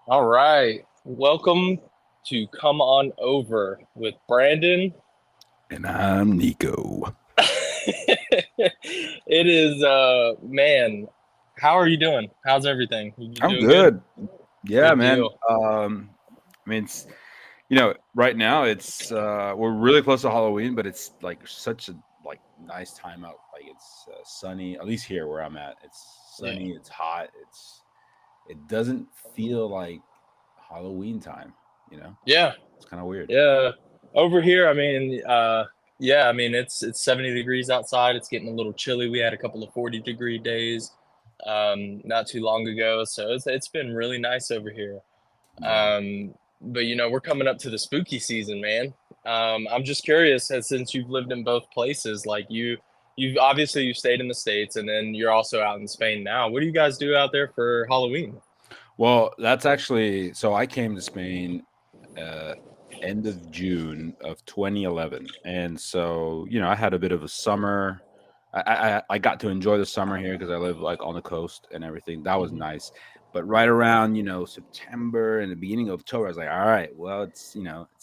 All right. Welcome to Come On Over with Brandon. And I'm Nico. It is man, how are you doing? How's everything? You I'm doing good? good. Yeah, Good man. deal. I mean, it's right now it's we're really close to Halloween, but it's like such a nice time out. Like it's sunny. At least here where I'm at, it's Yeah. sunny. It's hot. It doesn't feel like Halloween time. You know, Yeah. it's kind of weird. Yeah. Over here, yeah, it's 70 degrees outside. It's getting a little chilly. We had a couple of 40-degree days not too long ago, so it's been really nice over here. Yeah. But we're coming up to the spooky season, man. I'm just curious, since you've lived in both places, like you've obviously you've stayed in the States, and then you're also out in Spain now. What do you guys do out there for Halloween? Well, that's actually so. I came to Spain uh, end of June of 2011, and so I had a bit of a summer. I got to enjoy the summer here because I live like on the coast and everything. That was Mhm. nice. But right around September and the beginning of October, I was like, all right, well, it's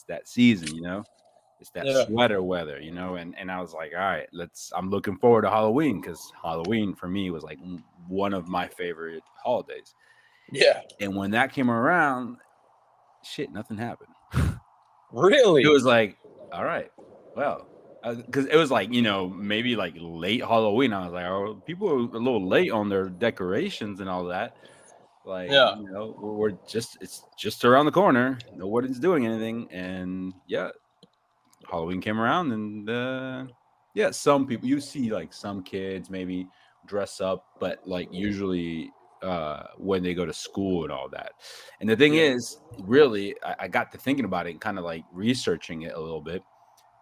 that season, it's that Yeah, sweater weather, and I was like, all right, let's. I'm looking forward to Halloween because Halloween for me was like one of my favorite holidays. yeah, And when that came around, shit, nothing happened. It really? was like, all right, well, because it was like maybe like late Halloween. I was like, oh, people are a little late on their decorations and all that. Like, Yeah, we're just it's just around the corner. Nobody's doing anything, and yeah, Halloween came around, and yeah, some people you see like some kids maybe dress up, but like usually when they go to school and all that. And the thing yeah. is, really, I got to thinking about it and kind of like researching it a little bit.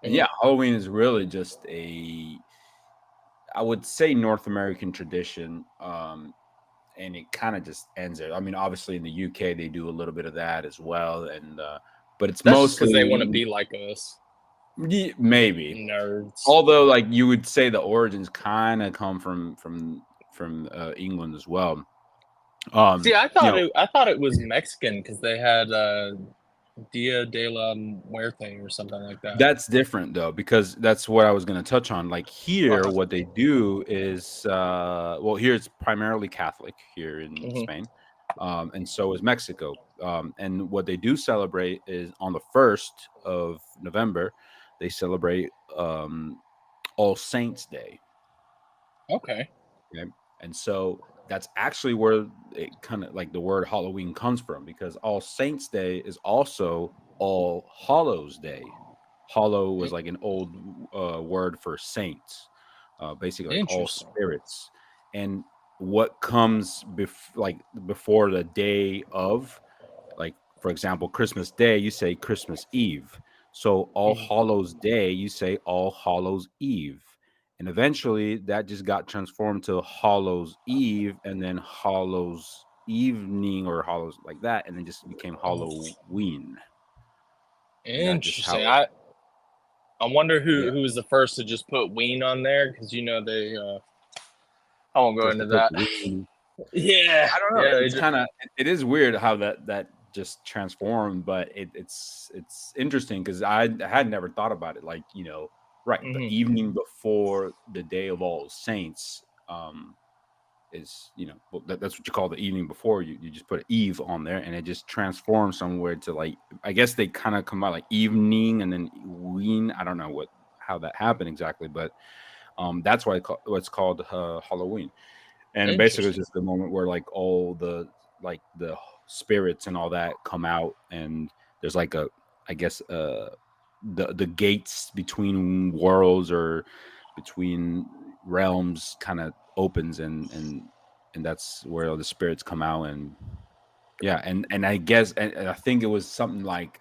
And Hmm. yeah, Halloween is really just I would say North American tradition. And it kind of just ends there. I mean, obviously in the UK they do a little bit of that as well, and but it's That's just because they want to mostly be like us, maybe. nerds. Although, like you would say, the origins kind of come from England as well. See, You know, I thought it was Mexican because they had Dia de la Muerte or something like that. that's different though, because that's what I was going to touch on. Like here, Uh-huh. what they do is, well, here it's primarily Catholic here in Hmm. Spain, and so is Mexico. And what they do celebrate is on the 1st of November, they celebrate All Saints Day. Okay. Okay. And so that's actually where it kind of like the word Halloween comes from, because All Saints Day is also All Hallows Day. Hollow was like an old word for saints, basically like all Interesting. spirits. And what comes like before the day of, like for example, Christmas Day, you say Christmas Eve. So All Mhm. Hallows Day, you say All Hallows Eve. And eventually that just got transformed to Hallows Eve, and then Hallows Evening, or Hallows like that, and then just became Halloween. And that's just Interesting. how I wonder yeah. who was the first to just put ween on there because they. I won't go First to into put that. Ween. Yeah, I don't know. yeah. They It's just kind of it is weird how that just transformed, but it's interesting because I had never thought about it. Like right, the mhm. evening before the Day of All Saints is well, that's what you call the evening before. You just put Eve on there, and it just transforms somewhere to like, I guess they kind of come out like evening and then ween. I don't know what how that happened exactly, but that's why what's called Halloween. And basically it's Interesting. just the moment where like all the spirits and all that come out, and there's like a, I guess, the gates between worlds or between realms kind of opens, and that's where all the spirits come out. And yeah, and I guess, and I think it was something like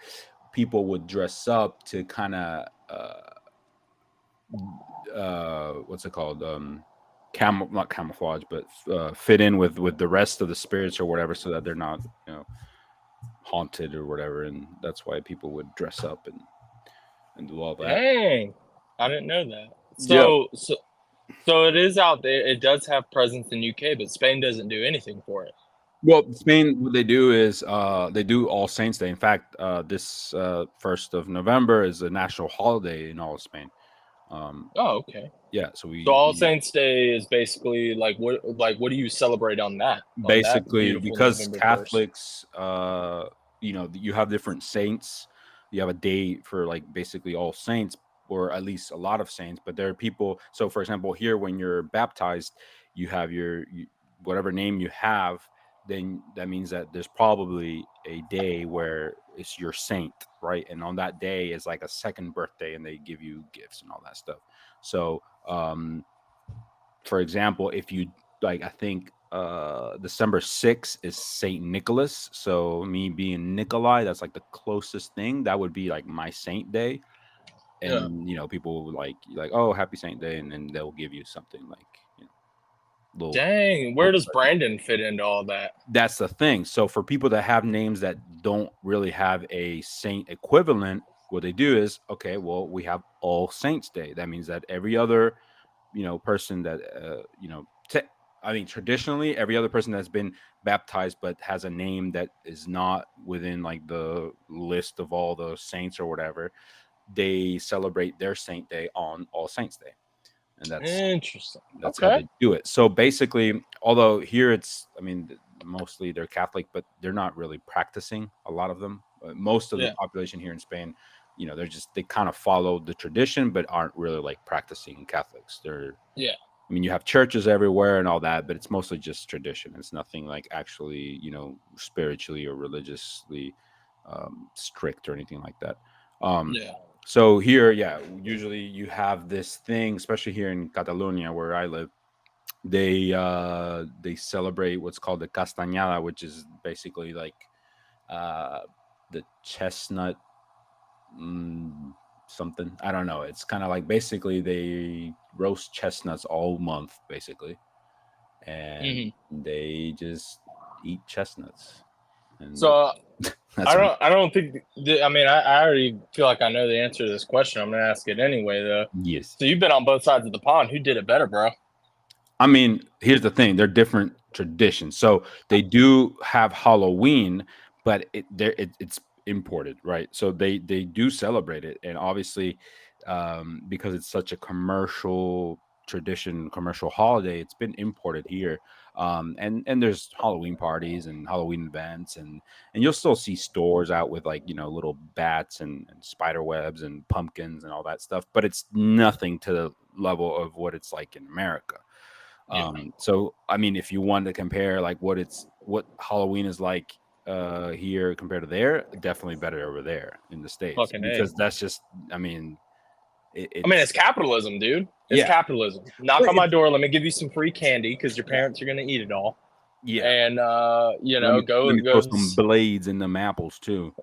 people would dress up to kind of what's it called, not camouflage, but fit in with the rest of the spirits or whatever, so that they're not haunted or whatever. And that's why people would dress up and do all that. Dang, I didn't know that. Yeah. So it is out there. It does have presence in UK, but Spain doesn't do anything for it. Well, Spain, what they do is they do All Saints Day. In fact, this 1st of November is a national holiday in all of Spain. Um, Oh, okay. yeah, so So All we Saints Day is basically like what do you celebrate on that basically, beautiful because November 1st? Catholics, you have different saints. You have a day for like basically all saints, or at least a lot of saints. But there are people. So, for example, here when you're baptized, you have whatever name you have. Then that means that there's probably a day where it's your saint, right? And on that day is like a second birthday, and they give you gifts and all that stuff. So, for example, if you like, I think December 6th is Saint Nicholas. So me being Nikolai, that's like the closest thing. That would be like my saint day. Yeah. And people would like, oh, happy Saint Day, and then they'll give you something like, little Dang, where little does present. Brandon fit into all that? That's the thing. So for people that have names that don't really have a saint equivalent, what they do is, okay, well, we have All Saints Day. That means that every other person that I mean, traditionally every other person that's been baptized but has a name that is not within like the list of all the saints or whatever, they celebrate their saint day on All Saints Day. And Interesting. that's how Okay. they do it. So basically, although here it's, I mean, mostly they're Catholic, but they're not really practicing, a lot of them. Most of the Yeah. population here in Spain, they kind of follow the tradition, but aren't really like practicing Catholics. Yeah. I mean, you have churches everywhere and all that, but it's mostly just tradition. It's nothing like actually, spiritually or religiously strict or anything like that. Um, Yeah. so here, yeah, usually you have this thing, especially here in Catalonia where I live. They celebrate what's called the castañada, which is basically like uh, the chestnut something. I don't know. It's kind of like basically they roast chestnuts all month, basically, and hmm they just eat chestnuts, and So that's I what. don't I don't think I mean I already feel like I know the answer to this question. I'm gonna ask it anyway though. Yes. So you've been on both sides of the pond. Who did it better, bro? I mean, here's the thing: they're different traditions. So they do have Halloween, but it's imported, right? So they do celebrate it, and obviously, because it's such a commercial tradition, commercial holiday, it's been imported here. And there's Halloween parties and Halloween events, and you'll still see stores out with like little bats and spider webs and pumpkins and all that stuff, but it's nothing to the level of what it's like in America. Yeah. So I mean, if you want to compare like what Halloween is like here compared to there, definitely better over there in the States, Fucking A. because that's just, I mean, I mean, it's it's capitalism, dude. It's yeah, capitalism. Knock but on my door. Let me give you some free candy because your yeah, parents are gonna eat it all. yeah. And Let go me throw some goes. blades in them apples too.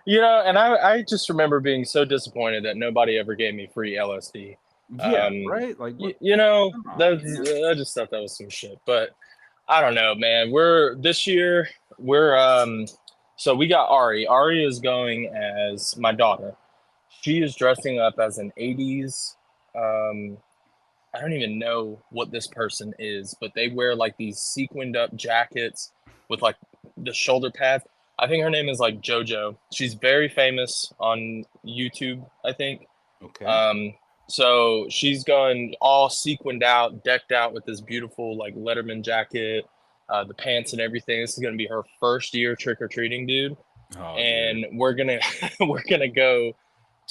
And I just remember being so disappointed that nobody ever gave me free LSD. Yeah, right. Like what? Come on, man. I just thought that was some shit. But I don't know, man. We're this year we're so we got Ari. Ari is going as my daughter. She is dressing up as an 80s. Um, I don't even know what this person is, but they wear like these sequined up jackets with like the shoulder pads. I think her name is like JoJo. She's very famous on YouTube, I think. Okay. Um, so she's going all sequined out, decked out with this beautiful like Letterman jacket, the pants and everything. This is gonna be her first year trick or treating, dude. Oh, dude. And we're gonna we're gonna go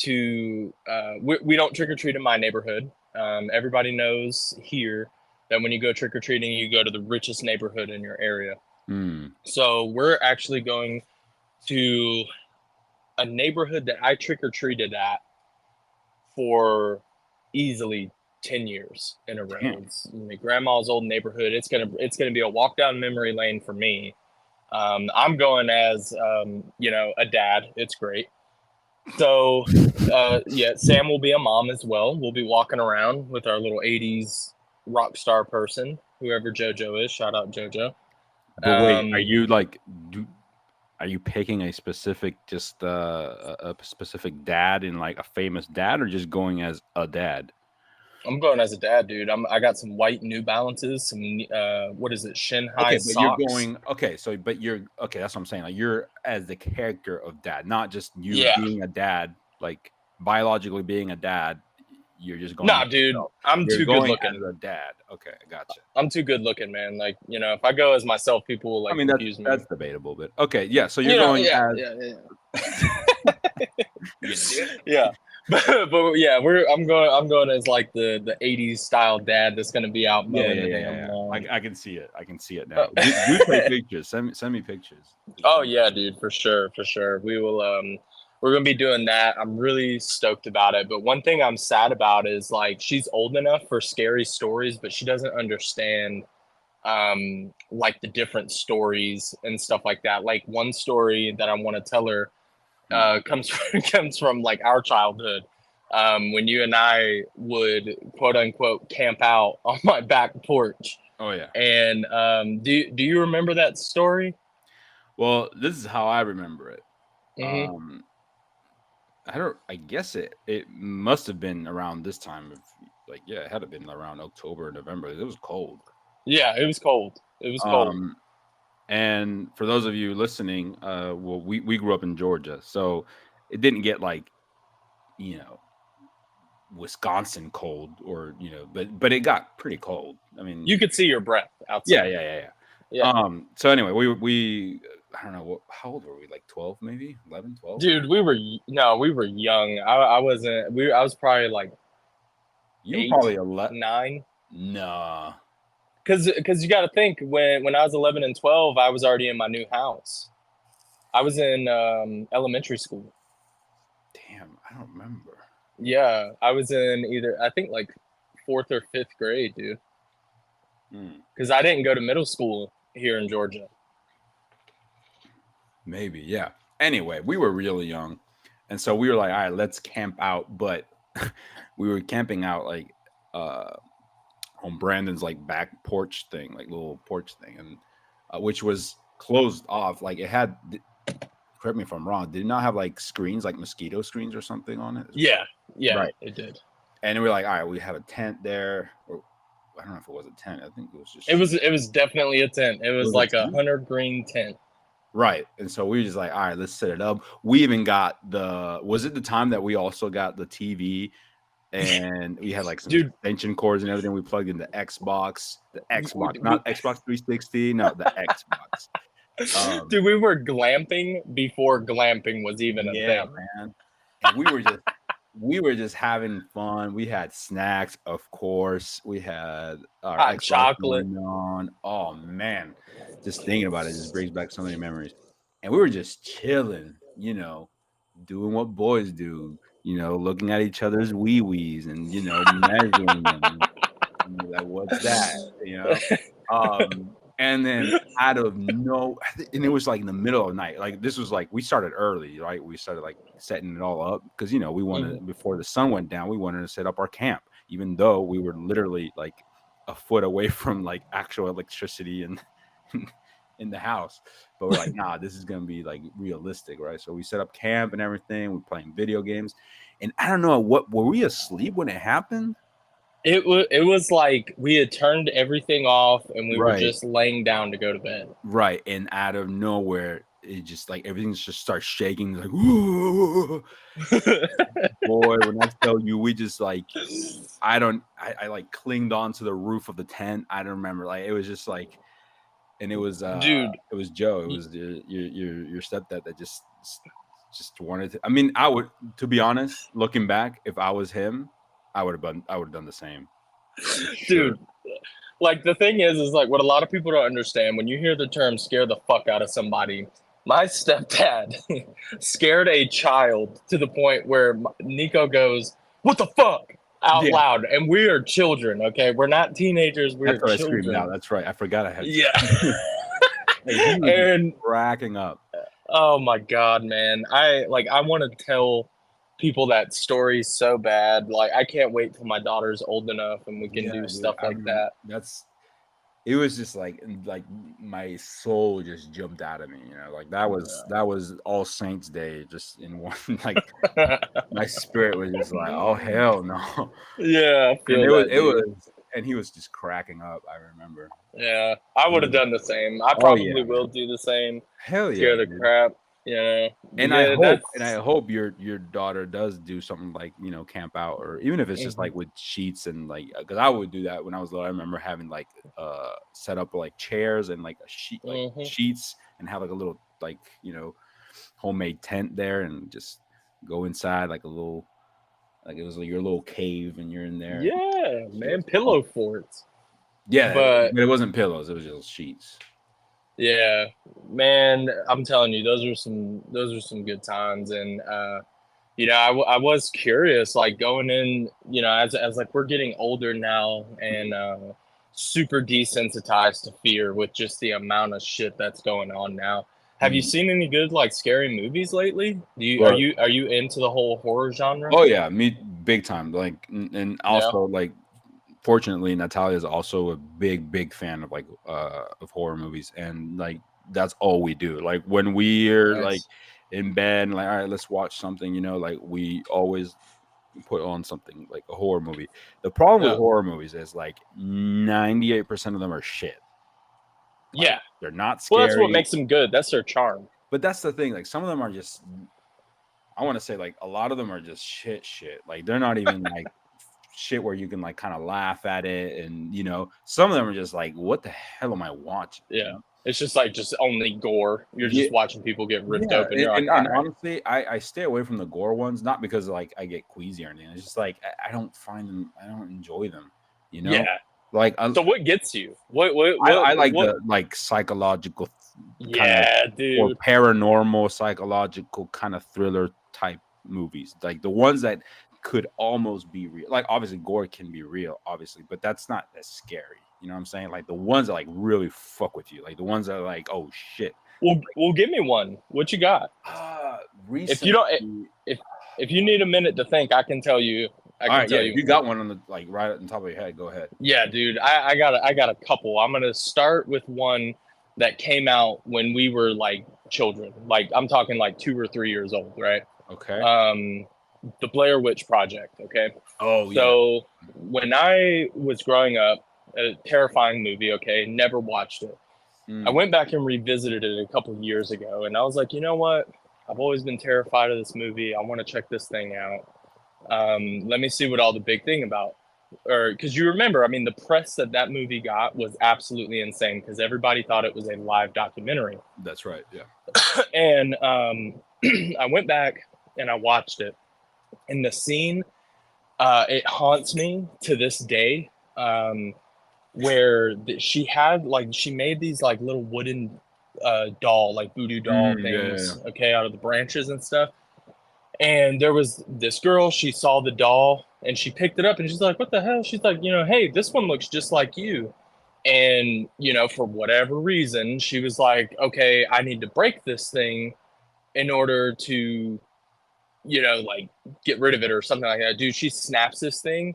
to we don't trick or treat in my neighborhood. Everybody knows here that when you go trick or treating, you go to the richest neighborhood in your area. Mm. So we're actually going to a neighborhood that I trick or treated at for easily 10 years in a row. Damn. It's my grandma's old neighborhood. It's gonna be a walk down memory lane for me. I'm going as a dad. It's great. So, yeah, Sam will be a mom as well. We'll be walking around with our little 80s rock star person, whoever JoJo is. Shout out JoJo. But wait, are Um, you like do are you picking a specific just a specific dad in like a famous dad, or just going as a dad? I'm going as a dad, dude. I got some white New Balances, some what is it, shin high Okay, but you're socks. going okay, so but you're okay, that's what I'm saying. Like you're as the character of dad, not just you Yeah. being a dad, like biologically being a dad, you're just going Nah, as dude. yourself. I'm You're too good going as looking. a dad. Okay, I gotcha. I'm too good looking, man. Like, if I go as myself, people will I like mean confuse me. that's debatable, but okay, yeah. So you're going Yeah, as yeah, yeah. you did it. Yeah. But yeah, I'm going as like the 80s style dad that's gonna be out Yeah, mowing yeah, the yeah, yeah, damn yeah. lawn. I can see it. I can see it now. Do take pictures. Send me pictures. Oh yeah, dude, for sure, for sure. We're gonna be doing that. I'm really stoked about it. But one thing I'm sad about is like she's old enough for scary stories, but she doesn't understand like the different stories and stuff like that. Like one story that I want to tell her Hmm. comes comes from like our childhood. When you and I would quote unquote camp out on my back porch. Oh yeah. And do you remember that story? Well, this is how I remember it. Hmm. Um, I don't. I guess it must have been around this time of like yeah, it had to have been around October, November. It was cold. Yeah, it was cold. It was cold. Um, and for those of you listening, well, we grew up in Georgia, so it didn't get like you know Wisconsin cold or but it got pretty cold. I mean, You could see your breath yeah, outside. yeah, yeah, yeah. Yeah. So anyway, we I don't know how old were we? Like 12, maybe 11, 12. Dude, no, we were young. I wasn't I was probably like You were eight, probably 11. 9. Nah, Cause you got to think when I was 11 and 12, I was already in my new house. I was in elementary school. damn, I don't remember. Yeah, I was in either I think like fourth or fifth grade, dude. Hmm. Because I didn't go to middle school here in Georgia. Maybe, yeah. Anyway, we were really young, and so we were like, all right, let's camp out. But we were camping out like uh on Brandon's like back porch thing, like little porch thing, and which was closed off. Like it had. Correct me if I'm wrong. Did it not have like screens, like mosquito screens or something on it as Yeah, well? yeah, Right. it did. And we are like, all right, we have a tent there, or I don't know if it was a tent. I think it was It just was it was definitely a tent. It it was was a like a tent. hunter green tent. Right. And so we were just like, all right, let's set it up. We even got was it the time that we also got the TV and we had like some Dude, extension cords and everything? We plugged in the Xbox, we, not Xbox 360, no, the Xbox. dude, we were glamping before glamping was even a Yeah, thing. man. And we were just having fun. We had snacks, of course. We had our Hot Xbox chocolate. going on. Oh man, just thinking about it just brings back so many memories. And we were just chilling, doing what boys do, looking at each other's wee wees and measuring them. And you're like, what's that? You know? And then out of and it was like in the middle of the night. Like this was like we started early, right? We started like setting it all up because we Mhm. wanted before the sun went down, we wanted to set up our camp, even though we were literally like a foot away from like actual electricity and in the house. But we're like, nah, this is gonna be like realistic, right? So we set up camp and everything. We're playing video games, and I don't know what were we asleep when it happened? It was like we had turned everything off and we were Right. just laying down to go to bed. Right, and out of nowhere, it just like everything just starts shaking. Like, "Whoa." Boy, when I tell you, we just like I like clinged onto the roof of the tent. I don't remember, like it was just like, and Dude, it was Joe. It was your stepdad that just wanted to. I mean, I would, to be honest, looking back, if I was him, I would have done the same for sure. dude, like the thing is like what a lot of people don't understand when you hear the term scare the fuck out of somebody. My stepdad scared a child to the point where Nico goes, "What the fuck?" out Yeah, loud, and we are children. Okay, we're not teenagers. We're that's what I screamed out. children. That's right. I forgot I had. Yeah, Like he was just and cracking up. oh my god, man, I want to tell people that story so bad. Like I can't wait till my daughter's old enough and we can Yeah, do dude. stuff I like remember that. it was just like my soul just jumped out of me, you know, like that was All Saints Day just in one like my spirit was just like, oh hell no. Yeah, I And feel that, it dude. was and he was just cracking up, I remember. Yeah, I He would have was- done the same. I oh yeah, probably will man. do the same. Hell yeah, Scare the dude. crap, you know. But And yeah, I that's. hope your daughter does do something like, you know, camp out, or even if it's just Mhm. like with sheets and like, because I would do that when I was little. I remember having like set up like chairs and like a sheet, like Mhm. sheets, and have like a little like, you know, homemade tent there, and just go inside like a little, like it was like your little cave, and you're in there and Yeah, feel man, so calm. pillow forts. Yeah, But but it wasn't pillows, it was just sheets. yeah, man, I'm telling you, those are some good times, and I was curious, like going in, as like we're getting older now, and super desensitized to fear with just the amount of shit that's going on now. Have you Mm. seen any good like scary movies lately? Do you are Well, you are you into the whole horror genre? oh yeah, me big time. Like, and Yeah, also like, fortunately, Natalia is also a big fan of like of horror movies, and like that's all we do. Like when we're like nice. in bed, like, all right, let's watch something. You know, like we always put on something like a horror movie. The problem with Yeah, horror movies is like 98% of them are shit. Like yeah. they're not Well, that's what scary, makes them good. That's their charm. but that's the thing. Like some of them are just, I want to say like a lot of them are just shit. Like they're not even like shit where you can like kind of laugh at it, and you know, some of them are just like, what the hell am I watching? You Yeah, know? it's just like just only gore. You're Yeah, just watching people get ripped yeah, open. You're like, all and right, honestly, I stay away from the gore ones, not because like I get queasy or anything. It's just like I don't find them, I don't enjoy them. You know, yeah. like So what gets you? What I like what? the like psychological kind of, Yeah, or dude. paranormal psychological kind of thriller type movies, like the ones that could almost be real. Like obviously gore can be real, obviously, but that's not as scary. You know what I'm saying? Like the ones that like really fuck with you, like the ones that are like, oh shit. Well, give me one. What you got? If you Recently, don't, if if you need a minute to think, I can tell you. I all can right, yeah, tell if you you one. got one on the like right on top of your head, go ahead. Yeah, dude. I got a couple. I'm gonna start with one that came out when we were like children. Like I'm talking like 2 or 3 years old, right? Okay. Um, the Blair Witch Project. Okay. Oh yeah. So when I was growing up, a terrifying movie. Okay, never watched it. I Mm, went back and revisited it a couple years ago, and I was like, you know what? I've always been terrified of this movie. I want to check this thing out. Let me see what all the big thing about, or because you remember, I mean, the press that movie got was absolutely insane because everybody thought it was a live documentary. that's right. Yeah. And I went back and I watched it, and the scene, it haunts me to this day. Where she had like she made these like little wooden doll, like voodoo doll Yeah, yeah, yeah. things, okay, out of the branches and stuff. And there was this girl, she saw the doll and she picked it up and she's like, what the hell? She's like, hey, this one looks just like you. And, for whatever reason, she was like, okay, I need to break this thing in order to, like get rid of it or something like that. Dude, she snaps this thing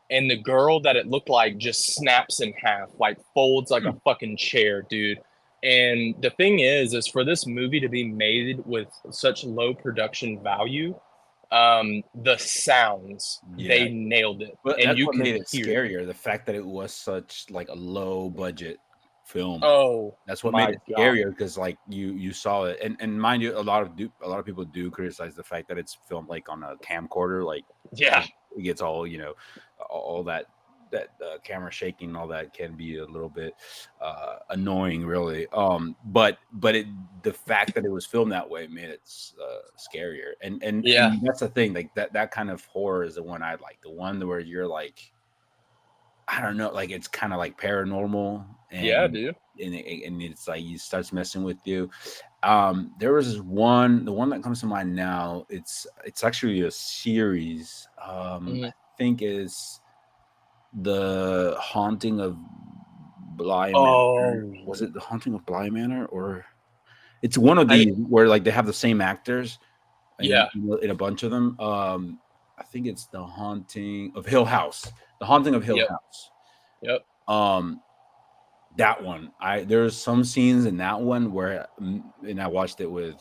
and the girl that it looked like just snaps in half, like folds like a Hmm. fucking chair, dude. And the thing is for this movie to be made with such low production value, the sounds, Yeah. they nailed it, But and that's you what could made it hear it. scarier, the fact that it was such like a low budget film. Oh That's what made my it god, scarier, because like you saw it, and mind you, a lot of people do criticize the fact that it's filmed like on a camcorder, like yeah, it gets all, you know, all that camera shaking and all that can be a little bit annoying, really. But the fact that it was filmed that way made it scarier, yeah, and that's the thing, like that kind of horror is the one I like, the one where you're like, I don't know, like it's kind of like paranormal, yeah, and dude. and it's like it starts messing with you. There was this the one that comes to mind now. It's actually a series. I Mhm. think is the Haunting of Bly Manor. Was Oh, it the Haunting of Bly Manor, or it's one of I these where like they have the same actors yeah, in a bunch of them. I think it's the Haunting of Hill House. The Haunting of Hill yep, House. yep. Um, That one, there's some scenes in that one where, and I watched it with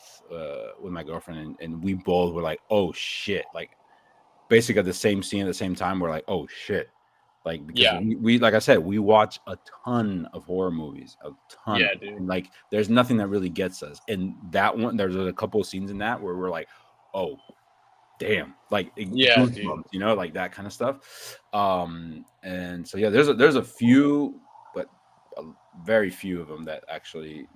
my girlfriend, and we both were like, "Oh shit!" Like basically at the same scene at the same time. We're like, "Oh shit!" Like because Yeah, we like I said, we watch a ton of horror movies, a ton of yeah, them. dude. And like there's nothing that really gets us. And that one, there's a couple of scenes in that where we're like, "Oh damn," like Yeah, dude. goosebumps, like that kind of stuff. And so yeah, there's a few, but very few of them that actually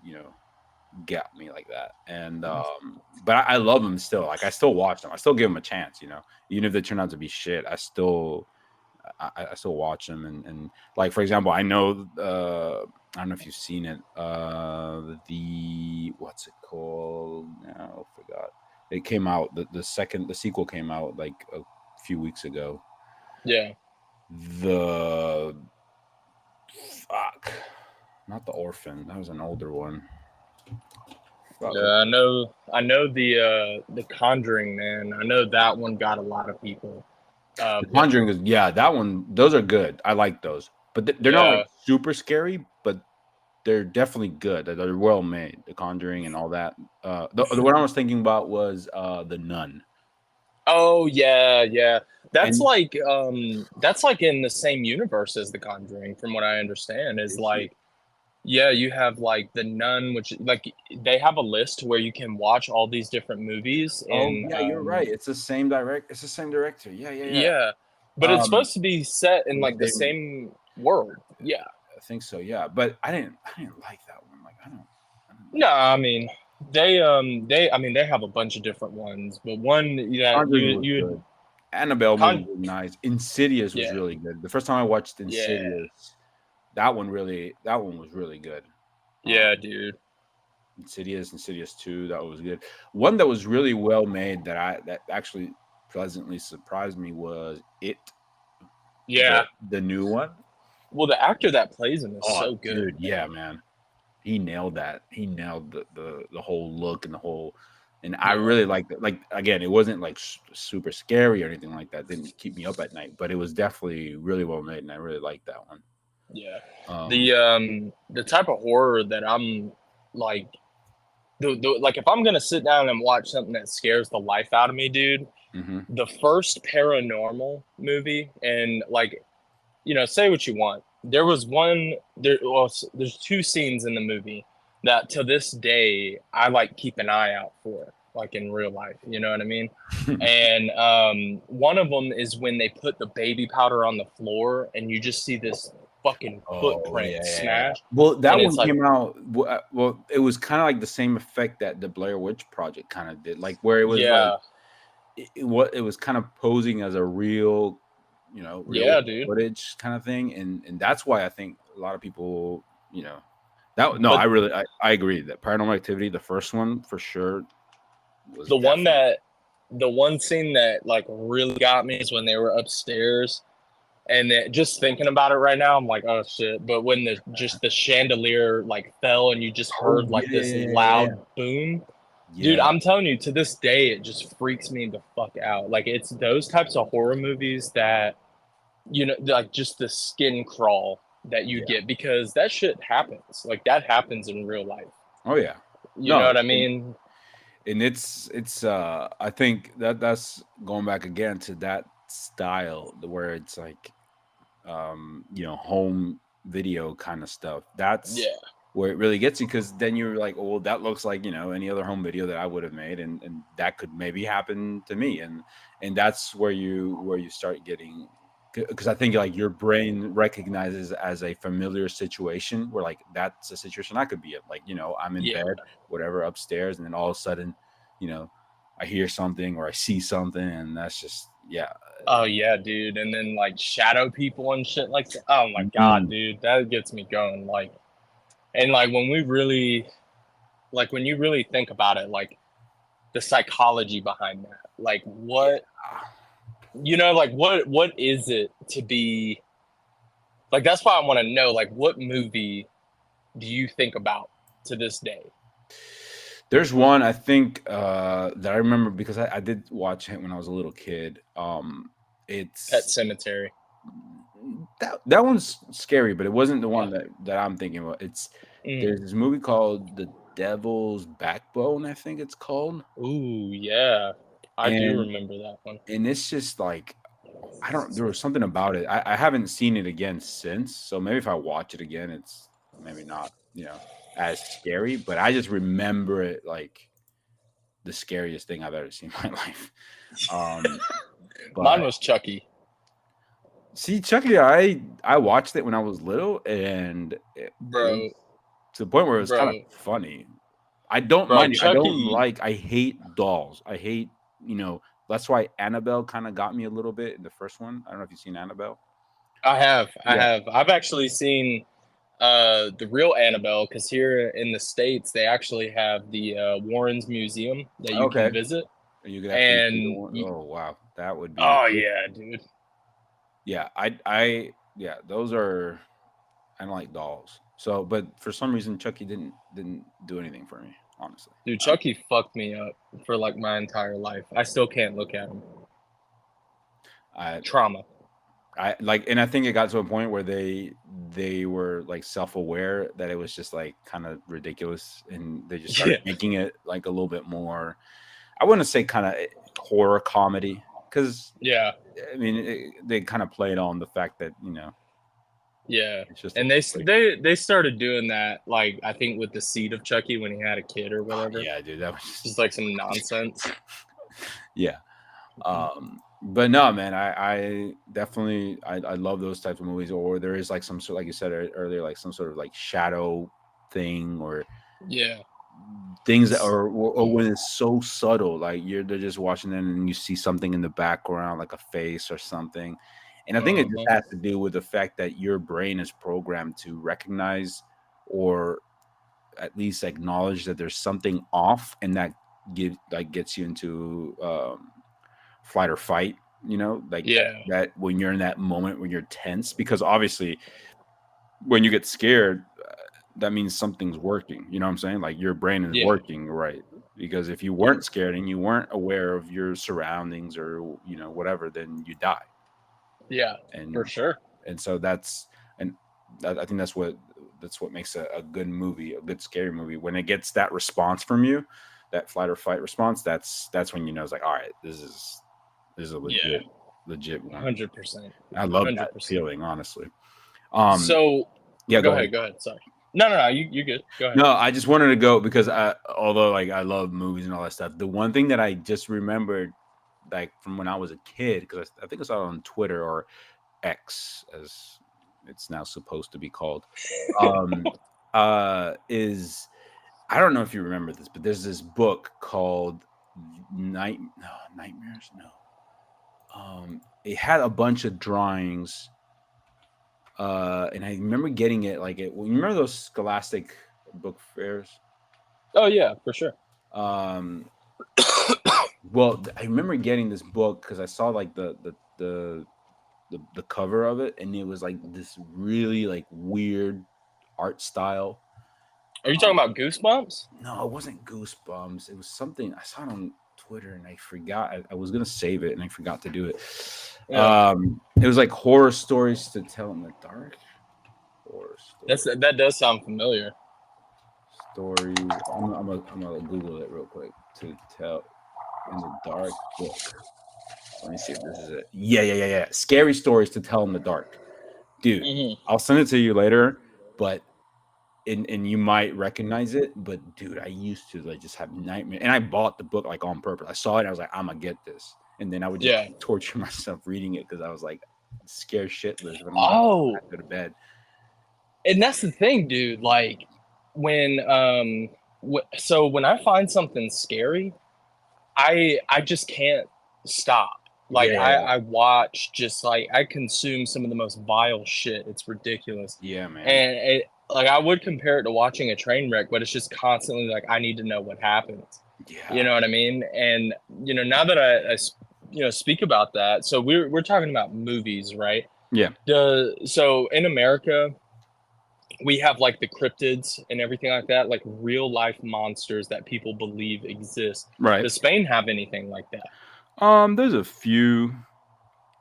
got me like that. And but I love them still. Like I still watch them. I still give them a chance. Even if they turn out to be shit, I still watch them. And like for example, I know I don't know if you've seen it. The what's it called now? I forgot. It came out the sequel came out like a few weeks ago. Yeah. The fuck, not the Orphan. That was an older one. Fuck. Yeah, I know the Conjuring, man. I know that one got a lot of people. The But Conjuring is that one. Those are good. I like those, but they're not like yeah. super scary, but they're definitely good. They're well made. The Conjuring and all that. The one I was thinking about was the Nun. Oh yeah, yeah. And That's like in the same universe as The Conjuring, from what I understand. Is is it? like, yeah, you have like The Nun, which like they have a list where you can watch all these different movies Oh in yeah, you're right. It's the same direct. It's the same director. Yeah, yeah, yeah. yeah, but it's Um, supposed to be set in the like the same. same world. Yeah. I think so. Yeah, but I didn't like that one. Like I don't No, like. I mean I mean they have a bunch of different ones, but one that Conjuring you was you good. Annabelle movie con was nice. Insidious was yeah, really good. The first time I watched yeah, Insidious, that one was really good. yeah, dude. Insidious 2, that was good. One that was really well made that actually pleasantly surprised me was Yeah. the new one. Well, the actor that plays him is Oh, so good, dude, yeah, man. man. He nailed that. He nailed the whole look and the whole, and I Yeah, really liked it. Like again, it wasn't like super scary or anything like that. It didn't keep me up at night, but it was definitely really well made, and I really liked that one. yeah. Um, The type of horror that I'm like like if I'm gonna sit down and watch something that scares the life out of me, dude, mhm. the first paranormal movie, and like, say what you want. There was one there well, there's two scenes in the movie that to this day I like keep an eye out for, like in real life, you know what I mean? And one of them is when they put the baby powder on the floor and you just see this fucking Oh footprint yeah, yeah, yeah. smash, Well, and that it's one like, came out. Well, it was kind of like the same effect that the Blair Witch Project kind of did, like where it was like yeah, it was kind of posing as a real, real yeah, dude. footage kind of thing, and that's why I think a lot of people, that no, But I agree that Paranormal Activity, the first one for sure, was the one definitely. that the one scene that like really got me is when they were upstairs. And just thinking about it right now, I'm like, oh shit. But when the chandelier like fell and you just Oh heard yeah, like yeah, this yeah, yeah, yeah. loud boom, dude, Yeah. I'm telling you, to this day, it just freaks me the fuck out. Like it's those types of horror movies that, like just the skin crawl that you Yeah. get, because that shit happens. Like that happens in real life. Oh yeah. You know No, what I mean? and it's I think that's going back again to that style where it's like home video kind of stuff. That's Yeah. where it really gets you, because then you're like, oh well, that looks like any other home video that I would have made, and that could maybe happen to me, and that's where you start getting, because I think like your brain recognizes as a familiar situation where like that's a situation I could be in, like I'm in Yeah. bed, whatever, upstairs, and then all of a sudden you know I hear something or I see something, and that's just yeah. Oh yeah, dude. And then like shadow people and shit like that. Oh my god, Mhm. dude. That gets me going. Like, and like when you really think about it, like the psychology behind that, like Yeah. like what is it to be like? That's why I want to know, like, what movie do you think about to this day? There's one I think that I remember because I did watch it when I was a little kid. Pet It's Cemetery. that one's scary, but it wasn't the Yeah. one that I'm thinking about. Mm. There's this movie called The Devil's Backbone, I think it's called, Ooh, yeah. I do and remember that one. it's just like I don't. There was something about it. I haven't seen it again since, so maybe if I watch it again, it's maybe not as scary. But I just remember it like the scariest thing I've ever seen in my life. Um, Mine but was Chucky. see, Chucky, I watched it when I was little, and it was Bro, to the point where it was kind of bro, funny. I don't bro, mind you. I don't Chucky. like. I hate dolls. I hate. That's why Annabelle kind of got me a little bit in the first one. I don't know if you've seen Annabelle. I have, I Yeah. have. I've actually seen the real Annabelle because here in the States they actually have the Warren's Museum that you can Okay. visit. You could actually see the And one oh wow, that would be oh yeah, dude. yeah. Yeah. Those are I don't like dolls. So, but for some reason, Chucky didn't do anything for me. Honestly, Dude, Chucky fucked me up for like my entire life. I still can't look at him. I Trauma. I like, and I think it got to a point where they were like self aware that it was just like kind of ridiculous, and they just started Yeah, making it like a little bit more. I wouldn't say kind of horror comedy because yeah, I mean they kind of played on the fact that yeah. it's just a And they like they started doing that like I think with the seed of Chucky when he had a kid or whatever. yeah, dude, that was just Just like some nonsense. yeah. But no, man, I definitely I love those types of movies, or there is like some sort, like you said earlier, like some sort of like shadow thing, or Yeah. things that are, or when it's so subtle, like they're just watching them and you see something in the background, like a face or something. And I think it just Uh-huh. has to do with the fact that your brain is programmed to recognize or at least acknowledge that there's something off, and that gets you into flight or fight, like Yeah. that when you're in that moment when you're tense, because obviously when you get scared, that means something's working, you know what I'm saying, like your brain is Yeah. working right, because if you weren't scared and you weren't aware of your surroundings or whatever, then you die. Yeah. For and sure. and so and I think that's what makes a good movie, a good scary movie, when it gets that response from you, that flight or fight response. That's when it's like, all right, this is a Yeah. legit one. 100%. I love that 100%. feeling, honestly. Um, So yeah, go go ahead. ahead. Go ahead. Sorry. No, no, no. You good. Go ahead. No, I just wanted to go because although like I love movies and all that stuff, the one thing that I just remembered, like from when I was a kid, because I think I saw it on Twitter, or X as it's now supposed to be called, um, is I don't know if you remember this, but there's this book called Nightmares. No, it had a bunch of drawings, and I remember getting it like it. Well, you remember those Scholastic book fairs? Oh yeah, for sure. Um, well, I remember getting this book because I saw like the cover of it, and it was like this really like weird art style. Are you talking about Goosebumps? No, it wasn't Goosebumps. It was something I saw it on Twitter, and I forgot. I was gonna save it, and I forgot to do it. Yeah. It was like horror stories to tell in the dark. Horror That does sound familiar. stories. I'm gonna Google it real quick to tell in the dark book. Let me see if this is it. Yeah. Scary stories to tell in the dark, dude. Hmm. I'll send it to you later, but and you might recognize it, but dude, I used to like just have nightmare, and I bought the book like on purpose. I saw it, and I was like, I'm gonna get this, and then I would just Yeah. torture myself reading it because I was like scared shitless, but I'm like, I Oh, go to bed. and that's the thing, dude. Like when so when I find something scary, I just can't stop. Like Yeah, I watch just like I consume some of the most vile shit. It's ridiculous. yeah, man. And like I would compare it to watching a train wreck, but it's just constantly like I need to know what happens. You Yeah, know what I mean? And now that I speak about that, so we're talking about movies, right? yeah, So in America, we have like the cryptids and everything like that, like real life monsters that people believe exist. right. Does Spain have anything like that? There's a few.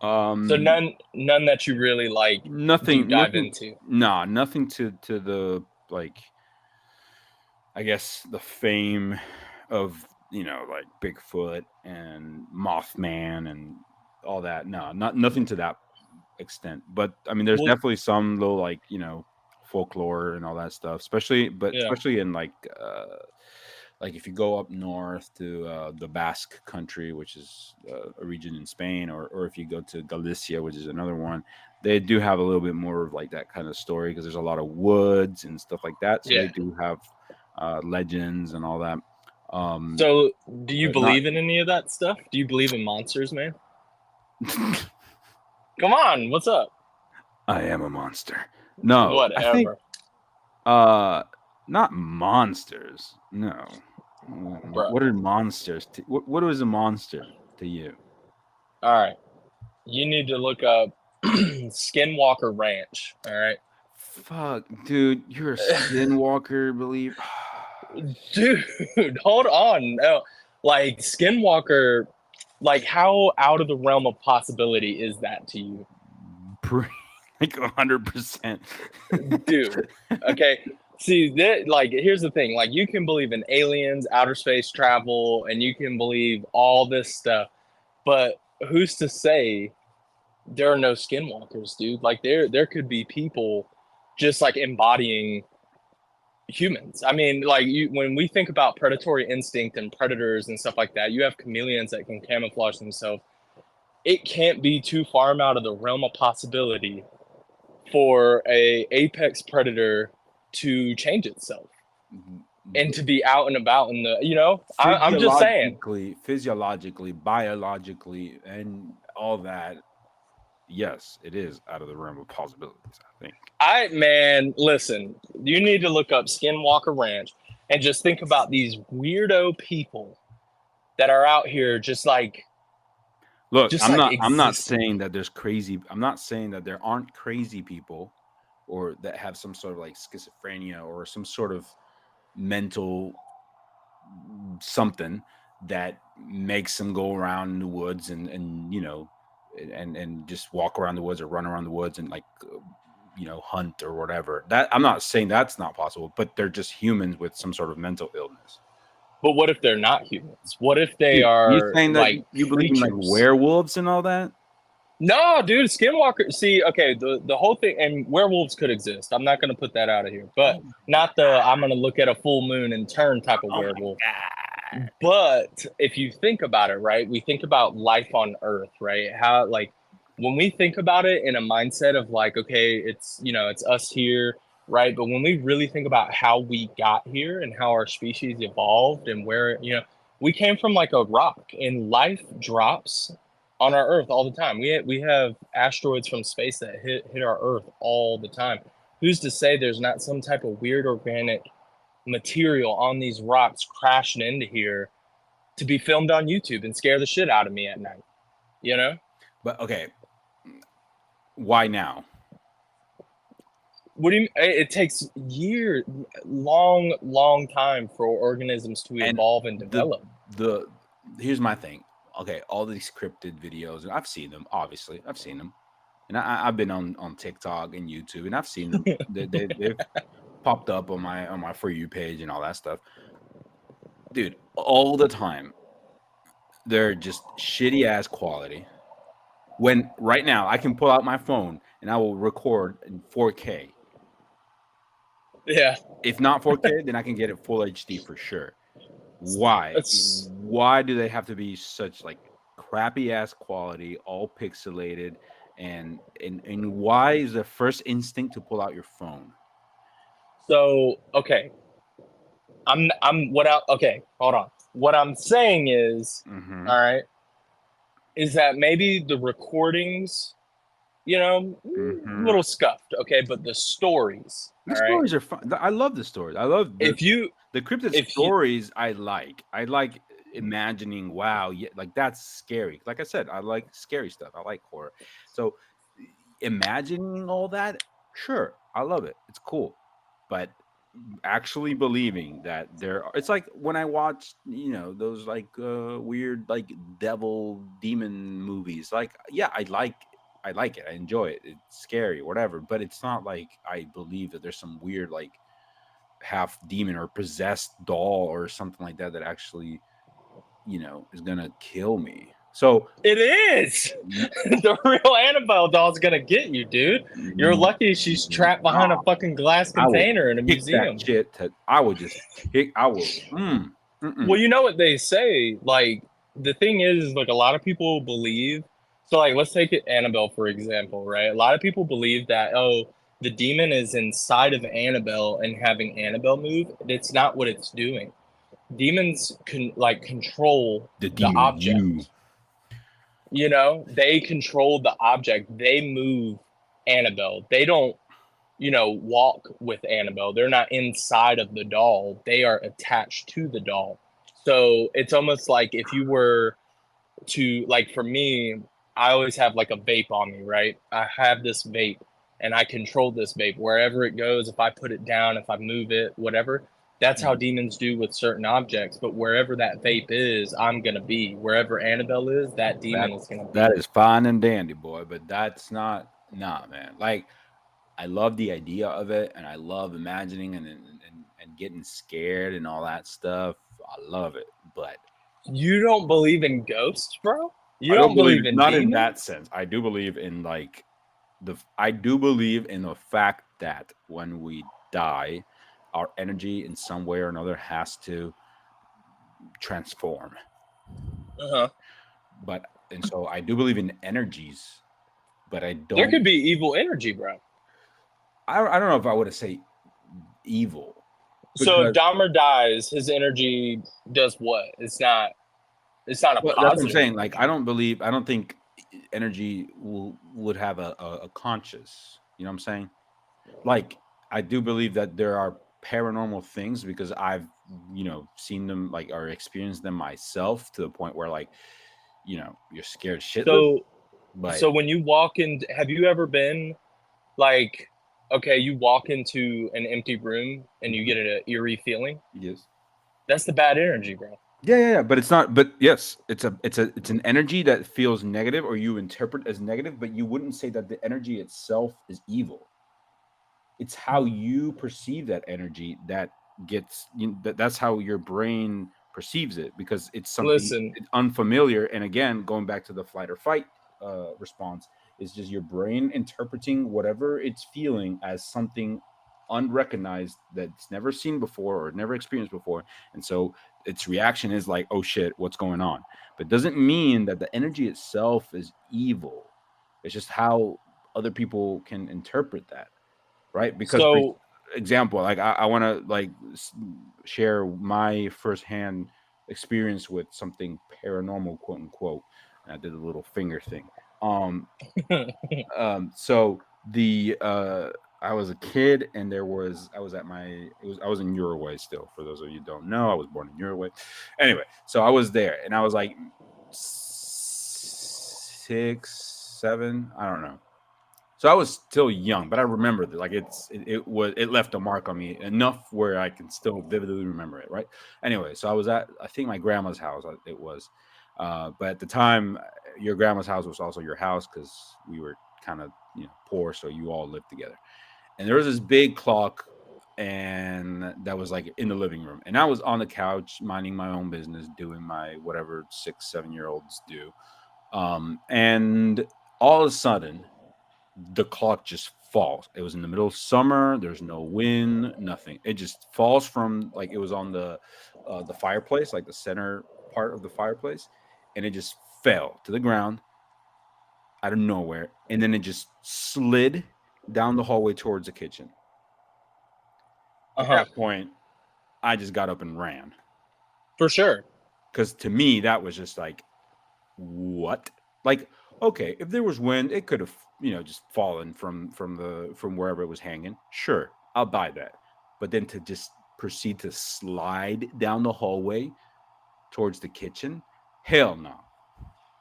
So Um, none that you really like deep dive nothing. into. Nah, nothing to the like. I guess the fame of like Bigfoot and Mothman and all that. No, not nothing to that extent. But I mean, there's Well, definitely some little folklore and all that stuff, yeah, especially in like if you go up north to the Basque country, which is a region in Spain, or if you go to Galicia, which is another one, they do have a little bit more of like that kind of story because there's a lot of woods and stuff like that. So they yeah. do have legends and all that. Um, So do you but not. believe in any of that stuff? Do you believe in monsters, man? Come on, what's up? I am a monster. No, I think Whatever, uh, not monsters. No. bro. What are monsters? What is a monster to you? All right, you need to look up Skinwalker Ranch. All right, Fuck, dude, you're a skinwalker, believe? dude, hold on. No, like Skinwalker, like how out of the realm of possibility is that to you, Like 100%. dude? Okay, see that like here's the thing. Like you can believe in aliens, outer space travel, and you can believe all this stuff, but who's to say there are no skinwalkers, dude? Like there could be people just like embodying humans. I mean, like when we think about predatory instinct and predators and stuff like that, you have chameleons that can camouflage themselves. It can't be too far out of the realm of possibility for a apex predator to change itself and to be out and about in the, I'm just saying. Physiologically, biologically, and all that, yes, it is out of the realm of possibilities, I think. Man, listen, you need to look up Skinwalker Ranch and just think about these weirdo people that are out here Look, just like I'm not existing. saying that there's crazy. I'm not saying that there aren't crazy people or that have some sort of like schizophrenia or some sort of mental something that makes them go around in the woods and and just walk around the woods or run around the woods and hunt or whatever. That I'm not saying that's not possible, but they're just humans with some sort of mental illness. But what if they're not humans? What if they Dude, you are saying that like you believe in like creatures? werewolves and all that? No, dude, Skinwalker. See, okay, the whole thing, and werewolves could exist. I'm not going to put that out of here, but Oh my not the I'm going to look at a full moon and turn type of oh my werewolf. god. But if you think about it, right, we think about life on Earth, right? How, like, when we think about it in a mindset of like, okay, it's us here, right? But when we really think about how we got here and how our species evolved and where, we came from like a rock and life drops on our Earth all the time. We have asteroids from space that hit our Earth all the time. Who's to say there's not some type of weird organic material on these rocks crashing into here to be filmed on YouTube and scare the shit out of me at night? You know? But okay, why now? What do you? It takes years, long, long time for organisms to And evolve and the develop. the here's my thing. Okay, all these cryptid videos, and I've seen them. Obviously, I've seen them, and I've been on TikTok and YouTube, and I've seen them. They've popped up on my for you page and all that stuff, dude. All the time, they're just shitty ass quality. When right now I can pull out my phone and I will record in 4K. Yeah, If not 4K, then I can get it full HD for sure. Why? it's Why do they have to be such like crappy ass quality, all pixelated, and why is the first instinct to pull out your phone? so okay. I'm what I okay. Hold on. What I'm saying is, Mm-hmm. all right, is that maybe the recordings, Mm-hmm. little scuffed, okay, but the stories, The all right. stories are fun. I love the stories. I love If you the cryptid if you stories. I like imagining. Wow, yeah, like that's scary. Like I said, I like scary stuff. I like horror. So imagining all that, sure, I love it. It's cool, but actually believing that it's like when I watch, those like weird like devil demon movies. Like, yeah, I like it. I enjoy it. It's scary, whatever. But it's not like I believe that there's some weird like half demon or possessed doll or something like that that actually, is gonna kill me. So It is. The real Annabelle doll's gonna get you, dude. You're mm, lucky she's trapped behind a nah, fucking glass I would container in a kick that museum. shit. I would just kick. I will. Well, Mm-mm. you know what they say. Like the thing is, like a lot of people believe. So, like, let's take it Annabelle for example, right? A lot of people believe that the demon is inside of Annabelle and having Annabelle move. It's not what it's doing. Demons can like control The the demon is you. object. They control the object. They move Annabelle. They don't, walk with Annabelle. They're not inside of the doll. They are attached to the doll. So it's almost like if you were to, like, for me, I always have like a vape on me, right? I have this vape and I control this vape wherever it goes. If I put it down, if I move it, whatever. That's how demons do with certain objects. But wherever that vape is, I'm going to be. Wherever Annabelle is, that That demon is going to that be. is fine and dandy, boy, but that's not nah, man. Like I love the idea of it, and I love imagining and getting scared and all that stuff. I love it, but You don't believe in ghosts, bro? You I don't don't believe believe in not in that demons? sense. I do believe in like I do believe in the fact that when we die, our energy in some way or another has to transform. Uh-huh. But and so I do believe in energies, but I There don't could be evil energy, bro. I don't know if I would say evil So if because Dahmer dies, his energy does what? It's not a well, that's what I'm positive saying. Like energy. I don't think energy would have a conscious. You know what I'm saying? Like I do believe that there are paranormal things because I've seen them like or experienced them myself to the point where like you're scared shitless. So But so when you walk in, have you ever been like, okay, you walk into an empty room and you Mhm. get an eerie feeling? Yes. That's the bad energy, bro. Yeah, but it's not. But yes, it's an energy that feels negative, or you interpret as negative. But you wouldn't say that the energy itself is evil. It's how you perceive that energy that that's how your brain perceives it because it's something Listen, unfamiliar. And again, going back to the flight or fight response, is just your brain interpreting whatever it's feeling as something unrecognized that's never seen before or never experienced before, and so its reaction is like, "Oh shit, what's going on?" But it doesn't mean that the energy itself is evil. It's just how other people can interpret that, right? Because for so example, like I want to like share my firsthand experience with something paranormal, quote unquote. And I did a little finger thing. Um, so the I was a kid, and I was at my I was in Uruguay still. For those of you who don't know, I was born in Uruguay. Anyway, so I was there, and I was like 6, 7, I don't know. So I was still young, but I remember that like it left a mark on me enough where I can still vividly remember it. Right. Anyway, so I was at I think my grandma's house. It was, but at the time, your grandma's house was also your house because we were kind of poor, so you all lived together. And there was this big clock, and that was like in the living room, and I was on the couch minding my own business, doing my whatever 6, 7 year olds do, and all of a sudden the clock just falls. It was in the middle of summer. There's no wind, nothing. It just falls from like it was on the fireplace, like the center part of the fireplace, and it just fell to the ground out of nowhere, and then it just slid down the hallway towards the kitchen. At uh-huh, that point, I just got up and ran for sure. because to me that was just like what? Like, okay, if there was wind, it could have, just fallen from wherever it was hanging. Sure, I'll buy that. But then to just proceed to slide down the hallway towards the kitchen, hell no.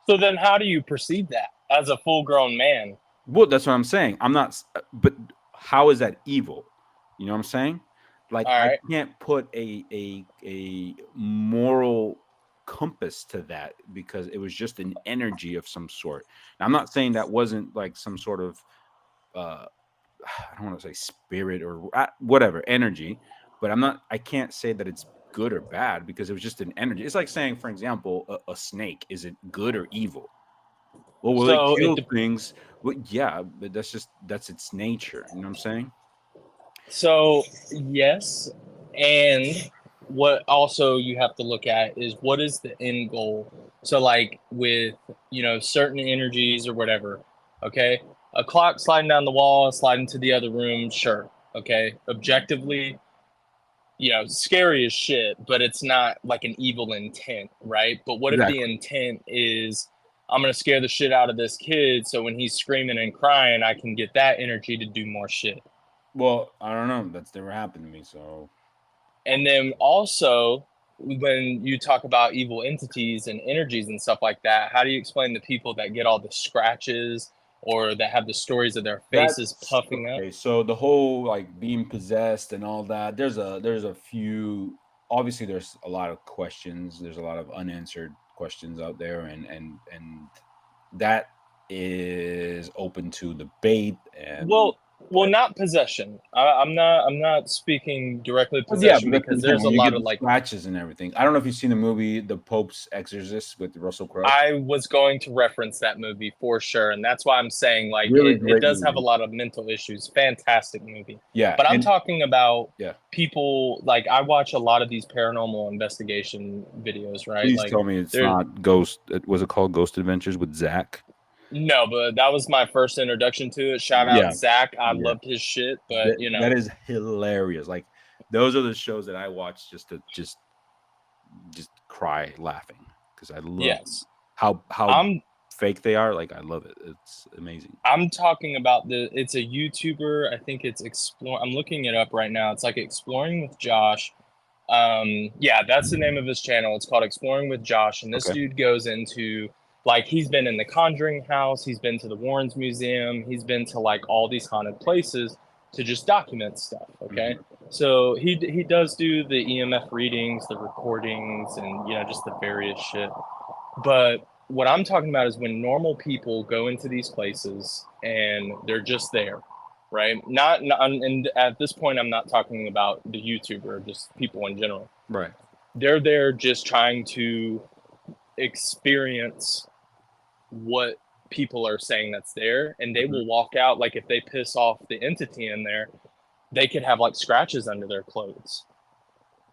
So then how do you perceive that as a full-grown man? Well, that's what I'm saying. I'm not, but how is that evil? You know what I'm saying? Like, All I right. can't put a moral compass to that because it was just an energy of some sort. Now, I'm not saying that wasn't like some sort of uh I don't want to say spirit or whatever energy, but I can't say that it's good or bad because it was just an energy. It's like saying, for example, a snake, is it good or evil? Well, will it So it kill things? Well, yeah, but that's its nature. You know what I'm saying? So, yes, and what also you have to look at is what is the end goal. So, like with certain energies or whatever, okay, a clock sliding down the wall, sliding to the other room, sure, okay, objectively, scary as shit, but it's not like an evil intent, right? But what if the Exactly. intent is I'm gonna scare the shit out of this kid, so when he's screaming and crying, I can get that energy to do more shit. Well, I don't know. That's never happened to me. So And then also, when you talk about evil entities and energies and stuff like that, how do you explain the people that get all the scratches or that have the stories of their faces that's puffing up? okay. So the whole like being possessed and all that, there's a few, obviously there's a lot of questions. There's a lot of unanswered questions out there, and that is open to debate and Well, not possession. I'm not speaking directly Well, yeah, possession but that's what because I'm saying. there's a When you lot get of the like scratches and everything, I don't know if you've seen the movie The Pope's Exorcist with Russell Crowe. I was going to reference that movie for sure, and that's why I'm saying like Really it great does have a movie. lot of mental issues. Fantastic movie, Yeah, but I'm and talking about yeah. people like I watch a lot of these paranormal investigation videos, right? Please Like tell me it's there, not Ghost. Was it called Ghost Adventures with Zach? no, but that was my first introduction to it. Shout out Yeah, Zach, I yeah. loved his shit, but That is hilarious. Like those are the shows that I watch just to just cry laughing because I love yes, how I'm fake they are. Like I love it. It's amazing. I'm talking about it's a YouTuber. I think it's explore. I'm looking it up right now. It's like Exploring with Josh. Yeah, that's the name of his channel. It's called Exploring with Josh, and this Okay. dude goes into like he's been in the Conjuring house, he's been to the Warrens Museum, he's been to like all these haunted places to just document stuff. Okay, Mhm. so he does do the EMF readings, the recordings, and just the various shit. But what I'm talking about is when normal people go into these places and they're just there, right? Not and at this point, I'm not talking about the YouTuber, just people in general. Right. They're there just trying to experience what people are saying that's there, and they Mhm. will walk out like if they piss off the entity in there, they could have like scratches under their clothes.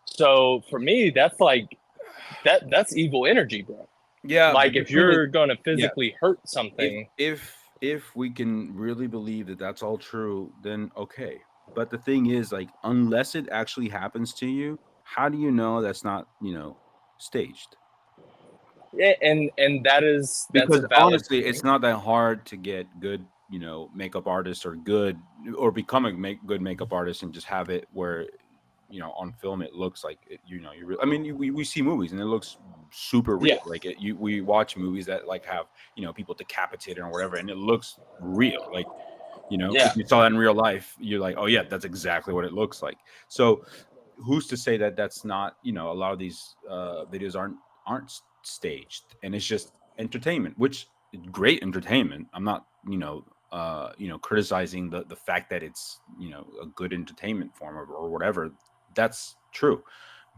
So for me, that's like that's evil energy, bro. Yeah, Like but the if thing is, you're going to yeah, physically hurt if something. if we can really believe that that's all true, then okay. But the thing is, like, unless it actually happens to you, how do you know that's not, staged? Yeah, and that's a Because valid honestly, it's point. not that hard to get good, makeup artists or become a good makeup artist and just have it where, on film it looks like it, I mean, we see movies and it looks super Yeah, real. Like we watch movies that like have, people decapitated or whatever, and it looks real. Like, if yeah. you saw that in real life, you're like, oh yeah, that's exactly what it looks like. So who's to say that that's not, a lot of these videos aren't staged and it's just entertainment, which great entertainment. I'm not, criticizing the fact that it's, a good entertainment form or whatever. That's true,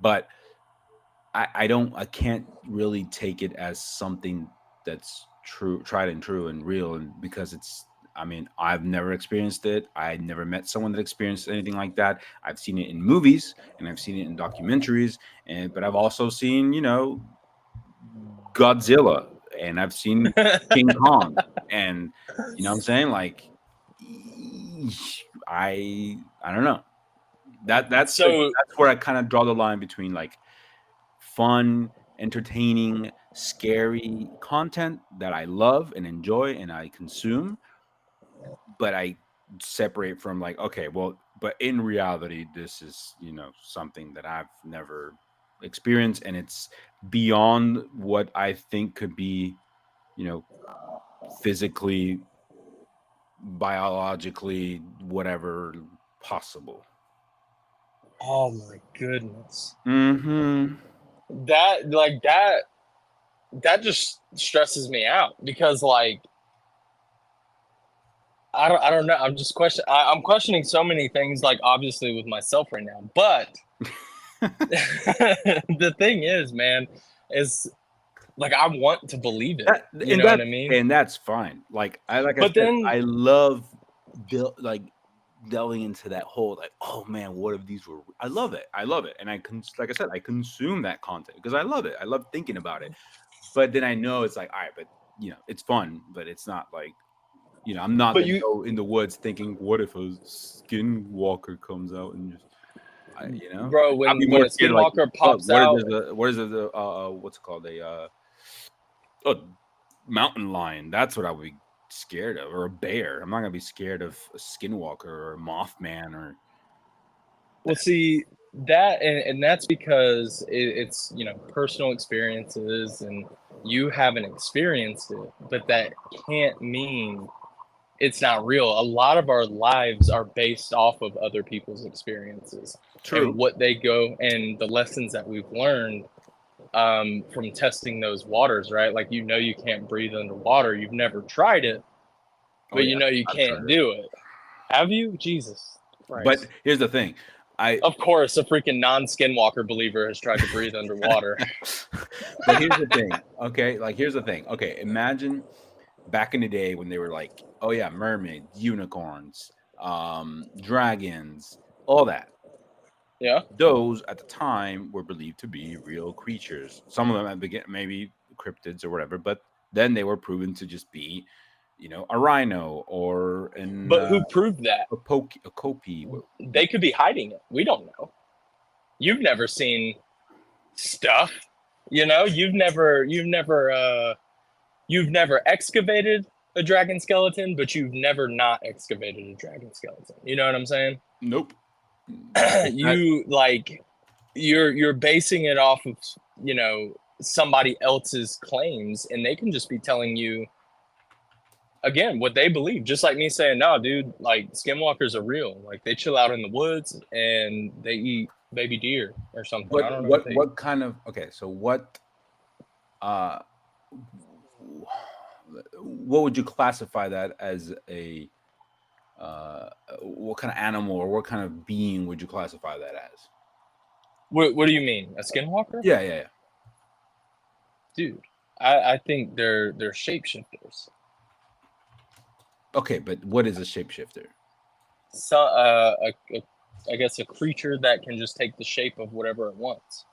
but I can't really take it as something that's true, tried and true and real, and because I mean, I've never experienced it. I never met someone that experienced anything like that. I've seen it in movies and I've seen it in documentaries, but I've also seen, Godzilla, and I've seen King Kong, and what I'm saying, like, I don't know. So That's where I kind of draw the line between like fun, entertaining, scary content that I love and enjoy and I consume, but I separate from like, okay, well, but in reality, this is, something that I've never experienced and it's beyond what I think could be, you know, physically, biologically, whatever possible. Oh my goodness. Mm-hmm. That like that just stresses me out because like I don't know. I'm questioning so many things like obviously with myself right now. But the thing is, man, is like I want to believe it. That You know what I mean? and that's fine. Like I But said, then I love like delving into that whole like, oh man, what if these were? I love it. I love it, and like I said, I consume that content because I love it. I love thinking about it. But then I know it's like, all right, but it's fun, but it's not like I'm not but gonna you go in the woods thinking, what if a skinwalker comes out and just bro, I'll be when more a scared like, skinwalker pops what is out, this? What is it? What's it called? A mountain lion. That's what I would be scared of, or a bear. I'm not gonna be scared of a skinwalker or a mothman or well, see that, and that's because it's personal experiences, and you haven't experienced it, but that can't mean it's not real. A lot of our lives are based off of other people's experiences and true. what they go and the lessons that we've learned from testing those waters, right? Like you can't breathe underwater. You've never tried it, Oh but yeah, you I've tried can't it. do it. Have you? Jesus But Christ. here's the thing. I Of course, a freaking non-skinwalker believer has tried to breathe underwater. but here's the thing. Okay, like here's the thing. Okay, imagine back in the day when they were like, oh yeah, mermaids, unicorns, dragons, all that. Yeah. Those at the time were believed to be real creatures. Some of them had began maybe cryptids or whatever, but then they were proven to just be, a rhino or But who proved that? a kopi. They could be hiding it. We don't know. You've never seen stuff. You've never excavated a dragon skeleton, but you've never not excavated a dragon skeleton. You know what I'm saying? Nope. That, You like you're basing it off of somebody else's claims, and they can just be telling you again what they believe, just like me saying, no dude, like skinwalkers are real, like they chill out in the woods and they eat baby deer or something. I don't know what they what kind of okay? So uh what would you classify that as a what kind of animal or what kind of being would you classify that as? what do you mean, a skinwalker? Yeah, yeah, yeah. Dude, I think they're shapeshifters. Okay, but what is a shapeshifter? So I guess a creature that can just take the shape of whatever it wants.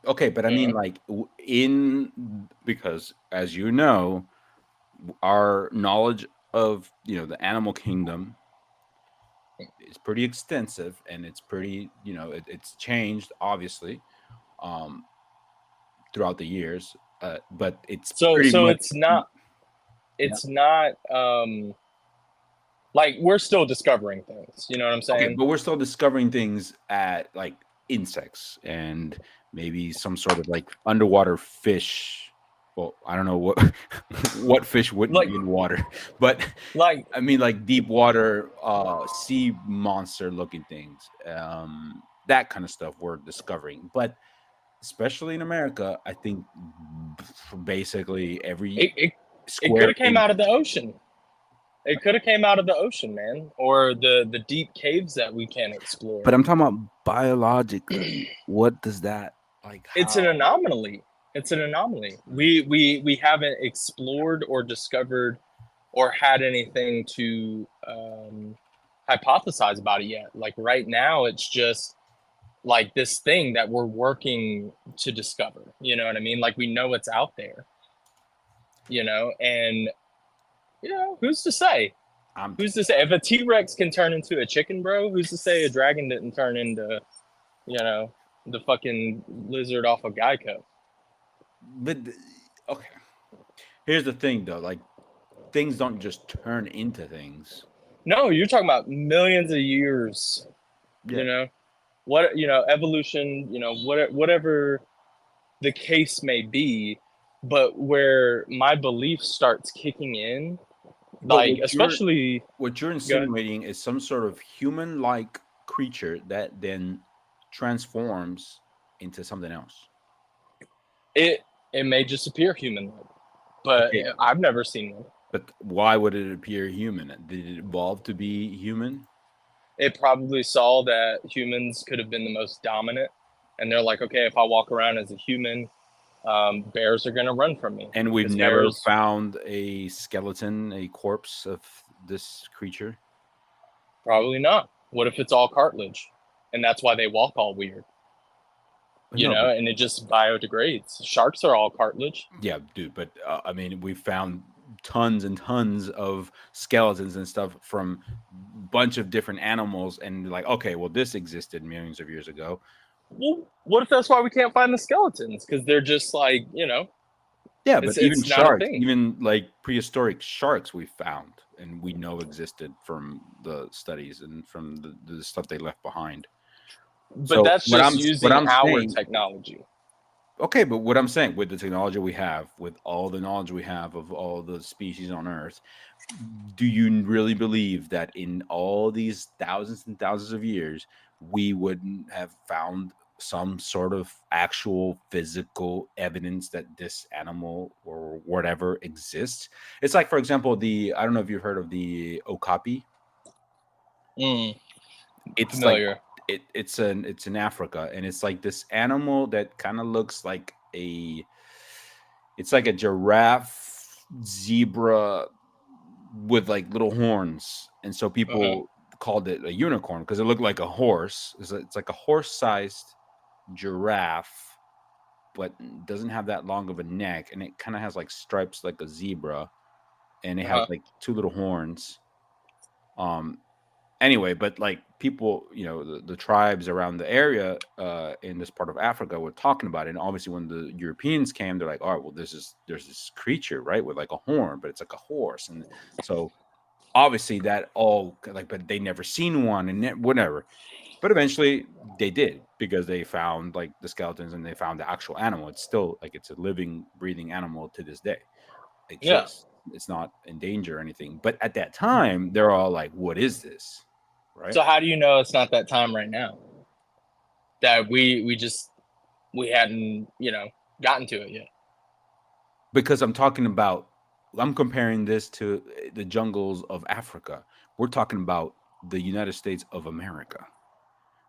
Okay, but I You mean, know? like, because as you know, our knowledge of the animal kingdom is pretty extensive, and it's pretty it's changed obviously um, throughout the years, but it's So pretty so much it's not yeah. it's not like we're still discovering things. You know what I'm Okay, saying? but we're still discovering things at like insects and maybe some sort of like underwater fish. Well, I don't know what what fish wouldn't Like be in water, but like I mean like deep water sea monster looking things. That kind of stuff we're discovering. But especially in America, I think basically every it it, it could square have came inch. out of the ocean. It could have came out of the ocean, man, or the deep caves that we can't explore. But I'm talking about biologically. What does that like? It's How? an anomaly. It's an anomaly. We haven't explored or discovered or had anything to hypothesize about it yet. Like right now, it's just like this thing that we're working to discover. You know what I mean? Like we know it's out there. And who's to say? I'm Who's to say if a T Rex can turn into a chicken, bro? Who's to say a dragon didn't turn into you know the fucking lizard off of Geico? but okay. Here's the thing though, like things don't just turn into things. No, you're talking about millions of years. Yeah. You know what? Evolution. Whatever the case may be, but where my belief starts kicking in, But like especially what you're go ahead. insinuating is some sort of human like creature that then transforms into something else? It it may just appear human, but Okay, I've never seen one. but why would it appear human? Did it evolve to be human? It probably saw that humans could have been the most dominant, and they're like, okay, if I walk around as a human, bears are gonna run from me And we've because never bears found a skeleton, a corpse of this creature. probably not. What if it's all cartilage, and that's why they walk all weird, No, but and it just biodegrades. Sharks are all cartilage. yeah, dude. But I mean, we found tons and tons of skeletons and stuff from bunch of different animals, and like, okay, well, this existed millions of years ago. Well, what if that's why we can't find the skeletons? Because they're just like, Yeah, but even it's not a sharks, thing. even like prehistoric sharks, we found and we know existed from the studies and from the stuff they left behind. But So that's just what using I'm our saying, technology. okay, but what I'm saying, with the technology we have, with all the knowledge we have of all the species on Earth, do you really believe that in all these thousands and thousands of years, we wouldn't have found some sort of actual physical evidence that this animal or whatever exists? It's like, for example, I don't know if you've heard of the okapi. Mm, It's like familiar. it's in Africa, and it's like this animal that kind of looks like it's like a giraffe zebra with like little horns, and so Uh-huh. people called it a unicorn because it looked like a horse. It's like a horse-sized giraffe, but doesn't have that long of a neck, and it kind of has like stripes like a zebra, and it has Uh-huh. like two little horns. Um, anyway, but like people, the tribes around the area in this part of Africa were talking about it, and obviously when the Europeans came, they're like, all right, well, there's this creature, right, with like a horn, but it's like a horse. And so obviously that all like, but they never seen one, and whatever. But eventually they did, because they found like the skeletons and they found the actual animal. It's still like, it's a living, breathing animal to this day. Yeah. Exists. It's not in danger or anything. But at that time, they're all like, what is this? Right? So how do you know it's not that time right now? That we hadn't, gotten to it yet. Because I'm comparing this to the jungles of Africa. We're talking about the United States of America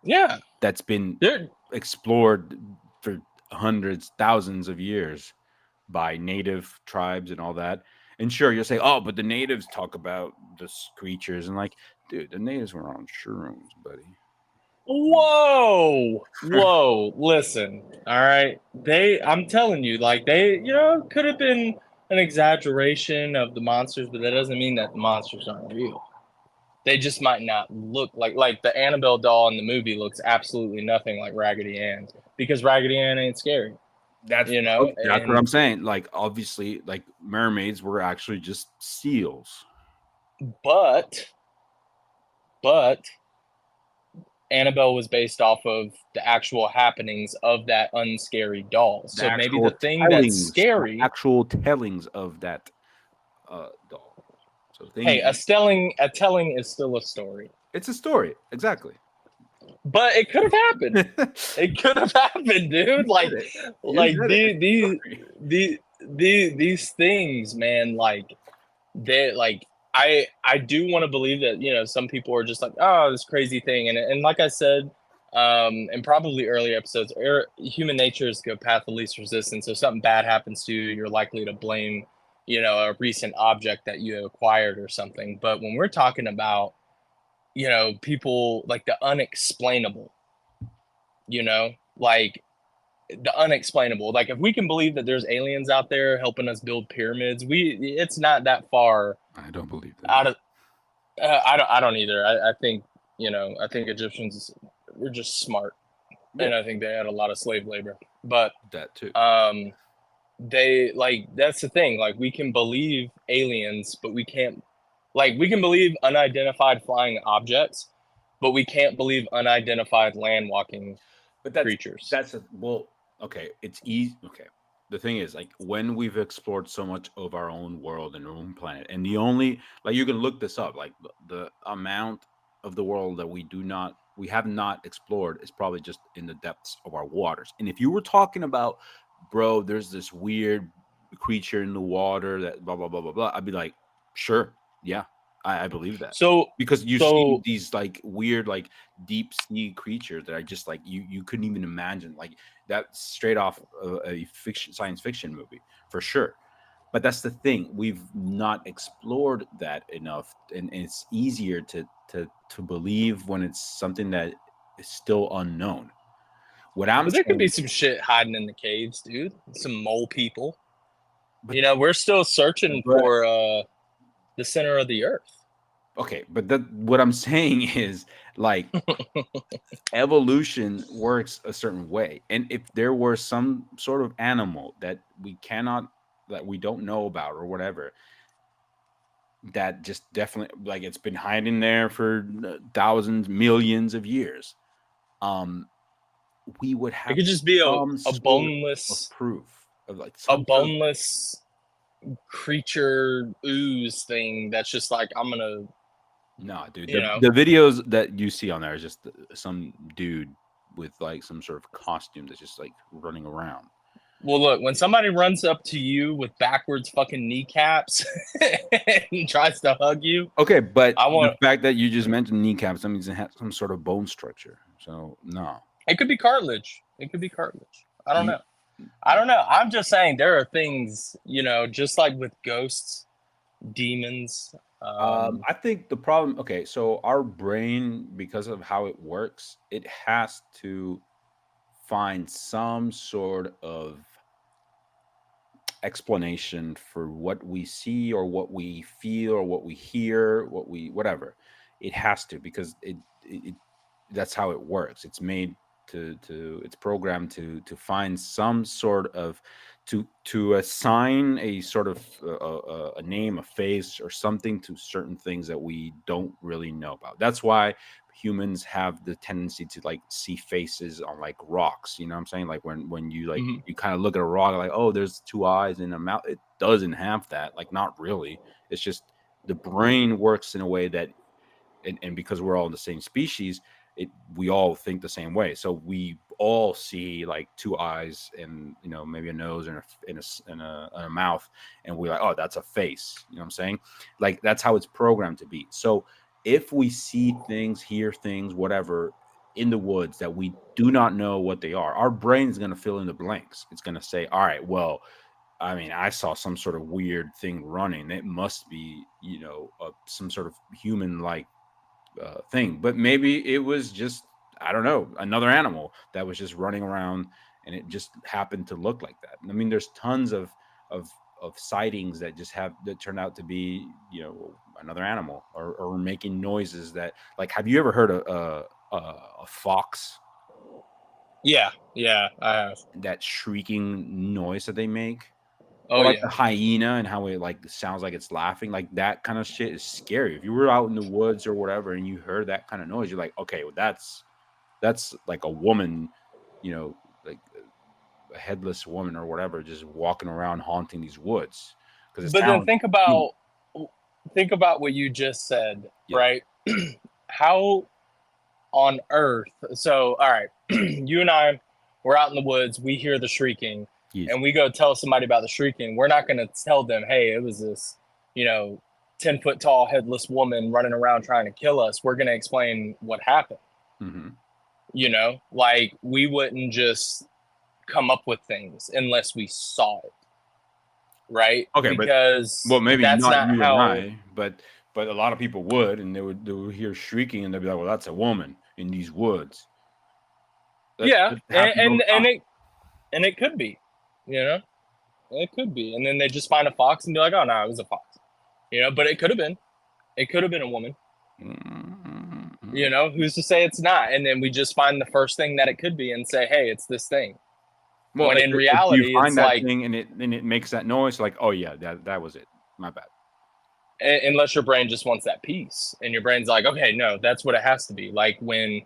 Yeah. that's been There explored for hundreds, thousands of years by native tribes and all that. And sure, you'll say, oh, but the natives talk about the creatures, and like, dude, the natives were on shrooms, buddy. Whoa, listen, all right, I'm telling you, like, they, could have been an exaggeration of the monsters, but that doesn't mean that the monsters aren't real. They just might not look like the Annabelle doll in the movie looks absolutely nothing like Raggedy Ann, because Raggedy Ann ain't scary, That's what and I'm saying. Like, obviously, like mermaids were actually just seals. but but Annabelle was based off of the actual happenings of that unscary doll. The So maybe actual the thing that's tellings, the scary, actual tellings of that doll. So hey, things. a telling is still a story. It's a story, exactly. But it could have happened. You It could have happened, dude. said it. You said it. It's a story. These things, man, like they like I do want to believe that some people are just like, oh, this crazy thing, and like I said, and probably early episodes, human nature is the path of least resistance. So if something bad happens to you, you're likely to blame a recent object that you acquired or something. But when we're talking about people, like the unexplainable, like the unexplainable, like if we can believe that there's aliens out there helping us build pyramids, it's not that far I don't believe that. out of I don't either. I think I think Egyptians were just smart, and Well, I think they had a lot of slave labor. But that too. they, like, that's the thing. Like, we can believe aliens, but we can't, like, we can believe unidentified flying objects, but we can't believe unidentified land walking But creatures. well, okay, it's easy. Okay, the thing is, like, when we've explored so much of our own world and our own planet, and the only, like, you can look this up, like the amount of the world that we do not we have not explored is probably just in the depths of our waters. And if you were talking about, bro, there's this weird creature in the water that blah blah blah blah blah, I'd be like, sure, yeah, I believe that. So Because you see so these like weird, like deep sea creatures that are just like you couldn't even imagine. Like that's straight off a fiction, science fiction movie for sure. But that's the thing, we've not explored that enough, and it's easier to believe when it's something that is still unknown. What I'm but there could be saying, some shit hiding in the caves, dude. Some mole people. but We're still searching but for the center of the earth. okay, but that what I'm saying is like evolution works a certain way, and if there were some sort of animal that we don't know about or whatever, that just definitely, like, it's been hiding there for thousands, millions of years, um we would It have could just be some a sort of boneless proof of like a some sort of, boneless creature ooze thing that's just like I'm gonna no, dude, you know the videos that you see on there is just some dude with like some sort of costume that's just like running around. well, look, when somebody runs up to you with backwards fucking kneecaps and tries to hug you, Okay, but I the want fact that you just mentioned kneecaps, that means it has some sort of bone structure. So no, it could be cartilage. It could be cartilage. I don't you, know. I don't know. I'm just saying there are things, just like with ghosts, demons. I think the problem. Okay, so our brain, because of how it works, it has to find some sort of explanation for what we see or what we feel or what we hear, what we whatever. It has to, because it that's how it works. It's made to it's programmed to find some sort of, to assign a sort of a name, a face, or something to certain things that we don't really know about. That's why humans have the tendency to like see faces on like rocks. You know what I'm saying? Like when you like Mhm. you kind of look at a rock, like, oh, there's two eyes and a mouth. It doesn't have that. Like, not really. It's just the brain works in a way that, and because we're all in the same species, we all think the same way. So we all see like two eyes and, maybe a nose and a mouth, and we're like, oh, that's a face. You know what I'm saying? Like, that's how it's programmed to be. So if we see things, hear things, whatever, in the woods that we do not know what they are, our brain is going to fill in the blanks. It's going to say, all right, well, I mean, I saw some sort of weird thing running. It must be, some sort of human like thing. But maybe it was just, I don't know, another animal that was just running around, and it just happened to look like that. I mean, there's tons of of sightings that just have that turn out to be, another animal, or making noises that, like, have you ever heard a fox, Yeah, yeah, I have. that shrieking noise that they make? Oh Or like yeah. the hyena and how it like sounds like it's laughing, like that kind of shit is scary. If you were out in the woods or whatever and you heard that kind of noise, you're like, okay, well, that's like a woman, like a headless woman or whatever, just walking around haunting these woods, because it But then sounds human. think about what you just said, Yeah. right? How on earth? So, all right, you and I, we're out in the woods. We hear the shrieking, Yes. and we go tell somebody about the shrieking. We're not going to tell them, "Hey, it was this, 10-foot tall headless woman running around trying to kill us." We're going to explain what happened. Hmm. Like we wouldn't just come up with things unless we saw it, right? Okay, but well, Because maybe that's not not you and how. I, but a lot of people would, and they would hear shrieking, and they'd be like, well, that's a woman in these woods. Yeah, That happens all the time. and it could be, you know, it could be, and then they just find a fox and be like, "Oh no, it was a fox," But it could have been, a woman. Mhm. Who's to say it's not? And then we just find the first thing that it could be and say, "Hey, it's this thing." Well, When in if you reality, find it's that like, thing and it makes that noise, like, oh yeah, that was it. My bad. unless your brain just wants that peace, and your brain's like, "Okay, no, that's what it has to be." Like when,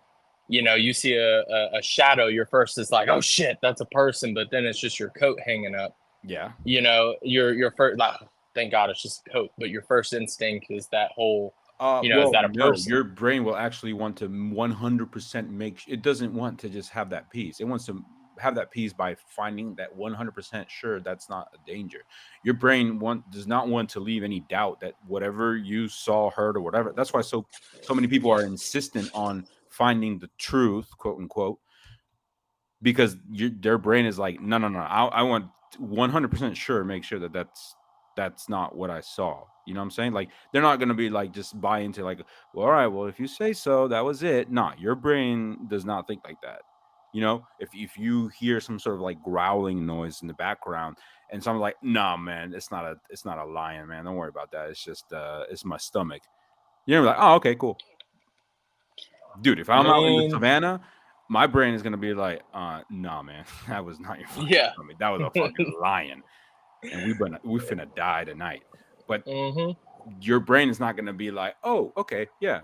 you see a shadow, your first is like, "Oh shit, that's a person," but then it's just your coat hanging up. Yeah. Your first, like, thank God it's just a coat, but your first instinct is that whole Is Well, that a no, person? your brain will actually want to 100% it doesn't want to just have that peace. It wants to have that peace by finding that 100% sure that's not a danger. Your brain does not want to leave any doubt that whatever you saw, heard, or whatever. That's why so many people are insistent on finding the truth, quote unquote, because their brain is like, no, no, no. I want 100% sure, make sure that that's not what I saw. You know what I'm saying? Like they're not gonna be like just buy into like, well, all right, well, if you say so, that was it. Nah, your brain does not think like that. You know, if you hear some sort of like growling noise in the background, and someone's like, nah, man, it's not a lion, man. Don't worry about that. It's just it's my stomach. You're like, oh, okay, cool, dude. If I I'm out in the mean, savannah, my brain is gonna be like, nah, man, that was not your fucking yeah. stomach. That was a fucking lion, and we finna die tonight. But Hmm. your brain is not gonna be like, oh, okay, yeah,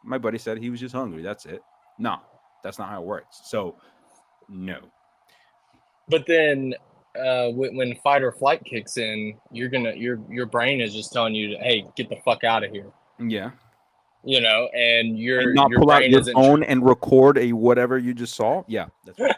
my buddy said he was just hungry. That's it. No, that's not how it works. So no, But then when fight or flight kicks in, your brain is just telling you, hey, get the fuck out of here. yeah, And and not your pull out brain your isn't. phone and record a whatever you just saw. Yeah, that's right.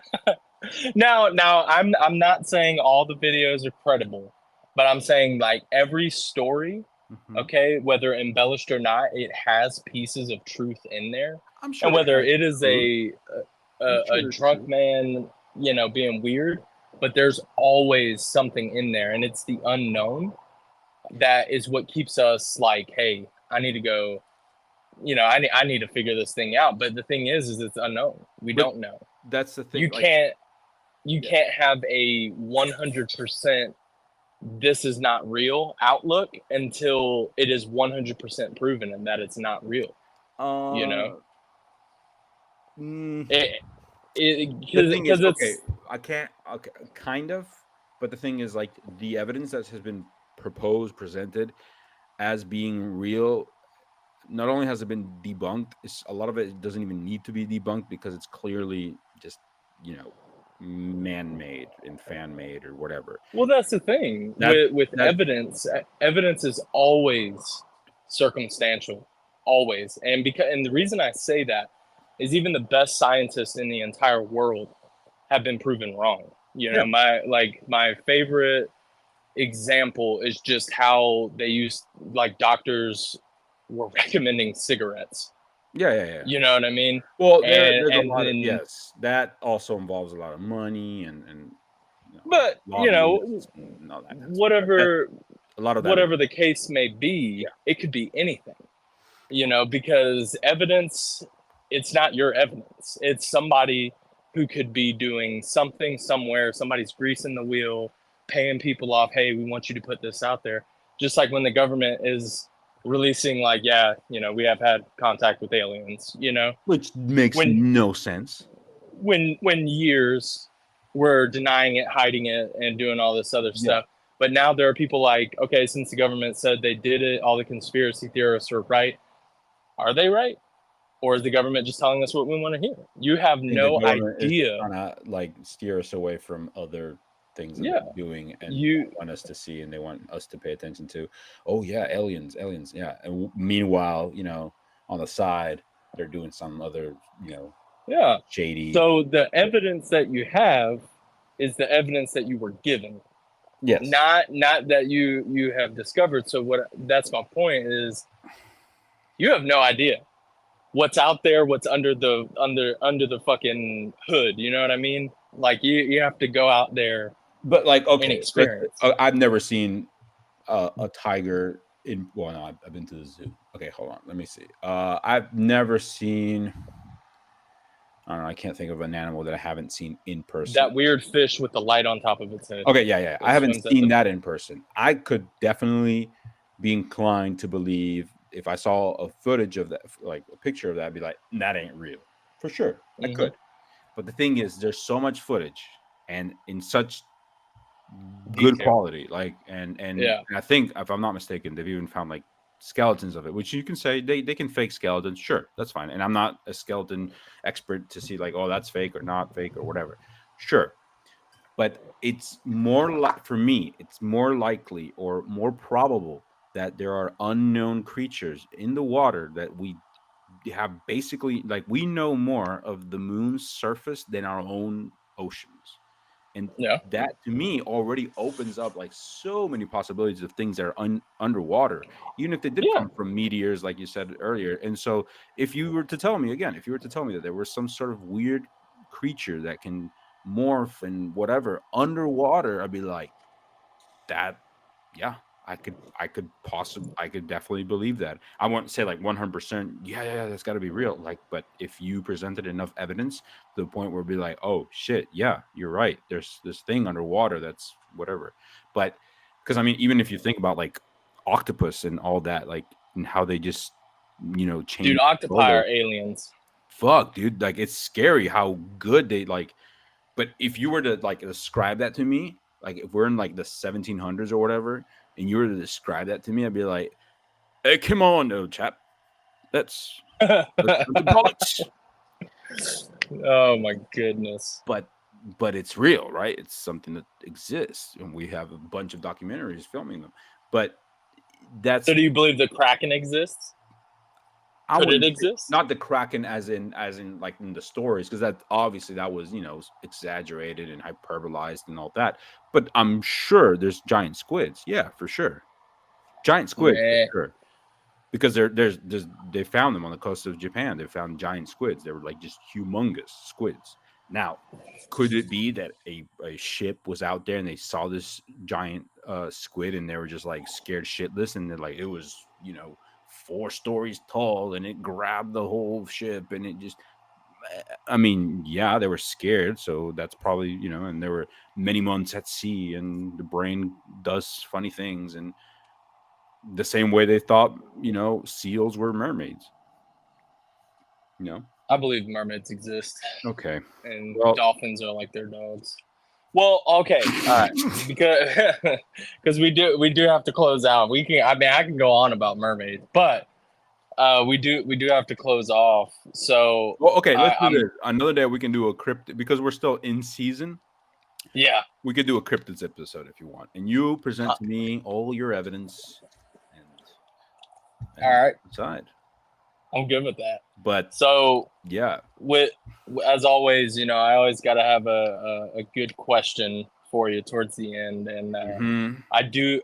Now, I'm not saying all the videos are credible, but I'm saying like every story, Hmm. okay, whether embellished or not, it has pieces of truth in there, I'm sure and it whether has it is truth. I'm a sure there's drunk truth. man, being weird, but there's always something in there, and it's the unknown that is what keeps us like, hey, I need to go. I need to figure this thing out. But the thing is it's unknown. We But don't know. that's the thing. You Like, can't you yeah. can't have a 100% this is not real outlook until it is 100% proven and that it's not real. You know, Uh, mm, it the thing is, because okay, it's I can't, okay, kind of, but the thing is, like, the evidence that has been presented as being real, not only has it been debunked, it's a lot of it doesn't even need to be debunked because it's clearly just, you know, man-made and fan-made or whatever. well, that's the thing That with that evidence. Evidence is always circumstantial, always, and the reason I say that is even the best scientists in the entire world have been proven wrong. Yeah, My favorite example is just how they used like doctors were recommending cigarettes. yeah, yeah, yeah. You know what I mean? Well, And there's a and lot of, then yes, that also involves a lot of money and but lobbyists and all that kind of stuff. That whatever a lot of that is, whatever the case may be, yeah, it could be anything. Because evidence, it's not your evidence. It's somebody who could be doing something somewhere, somebody's greasing the wheel, paying people off, hey, we want you to put this out there. Just like when the government is releasing, like, yeah, we have had contact with aliens, which makes when no sense. when years we're denying it, hiding it, and doing all this other Yeah, stuff. But now there are people like, okay, since the government said they did it, all the conspiracy theorists are right. Are they right? Or is the government just telling us what we want to hear? You have I think the no government is just idea. trying to like steer us away from other things that Yeah. they're doing and You, want us to see and they want us to pay attention to. Oh yeah, aliens, yeah. And meanwhile, on the side, they're doing some other, yeah. shady. So the evidence that you have is the evidence that you were given, Yes. not that you have discovered. So what that's my point is you have no idea what's out there, what's under the fucking hood. You know what I mean? Like you have to go out there But like, and okay, experience. I've never seen a tiger in. Well, no, I've been to the zoo. Okay, hold on, let me see. I've never seen. I don't know. I can't think of an animal that I haven't seen in person. That weird fish with the light on top of its head Okay, yeah, yeah. I that haven't swims at seen the. that in person. I could definitely be inclined to believe if I saw a footage of that, like a picture of that, I'd be like, that ain't real. For sure. I Hmm. could. But the thing is, there's so much footage and in such good Detail. quality. Like, and Yeah. I think, if I'm not mistaken, they've even found like skeletons of it, which you can say they can fake skeletons. Sure, that's fine. And I'm not a skeleton expert to see like, oh, that's fake or not fake or whatever. Sure, but it's more like, for me, it's more likely or more probable that there are unknown creatures in the water that we have basically like we know more of the moon's surface than our own oceans. And Yeah. that to me already opens up like so many possibilities of things that are underwater, even if they did Yeah. come from meteors, like you said earlier. And so, if you were to tell me again, if you were to tell me that there was some sort of weird creature that can morph and whatever underwater, I'd be like, that, yeah, I could definitely believe that. I won't say like 100%, yeah, that's got to be real, like, but if you presented enough evidence to the point where it'd be like, oh shit, yeah, you're right, there's this thing underwater that's whatever. But because I mean, even if you think about like octopus and all that, like, and how they just, Dude, change octopi color. are aliens. Fuck, dude, like it's scary how good they like. But if you were to like describe that to me, like if we're in like the 1700s or whatever, and you were to describe that to me, I'd be like, "Hey, come on, no chap, let's go to bollocks." Oh my goodness. But it's real, right? It's something that exists, and we have a bunch of documentaries filming them. But So that's do you believe the Kraken exists? I Could it wouldn't say, exist? not the Kraken as in like in the stories, because that obviously that was exaggerated and hyperbolized and all that. But I'm sure there's giant squids. Yeah, for sure. Giant squid for Nah. sure. Because there's they found them on the coast of Japan. They found giant squids. They were like just humongous squids. Now, could it be that a ship was out there and they saw this giant squid and they were just like scared shitless, and they're like, it was 4 stories tall and it grabbed the whole ship and it just, I mean, yeah, they were scared, so that's probably, and there were many months at sea and the brain does funny things, and the same way they thought, seals were mermaids. You know? I believe mermaids exist, Okay. and Well, dolphins are like their dogs. Well, okay, all right, because because we do have to close out. We can, I mean, I can go on about mermaids, but we do have to close off. So well, okay, let's do I'm this. Another day we can do a cryptid because we're still in season. yeah. We could do a cryptids episode if you want. And you present Uh, to me all your evidence and all and right, decide. I'm good with that. But So yeah. with as always, I always got to have a good question for you towards the end, and Hmm. I do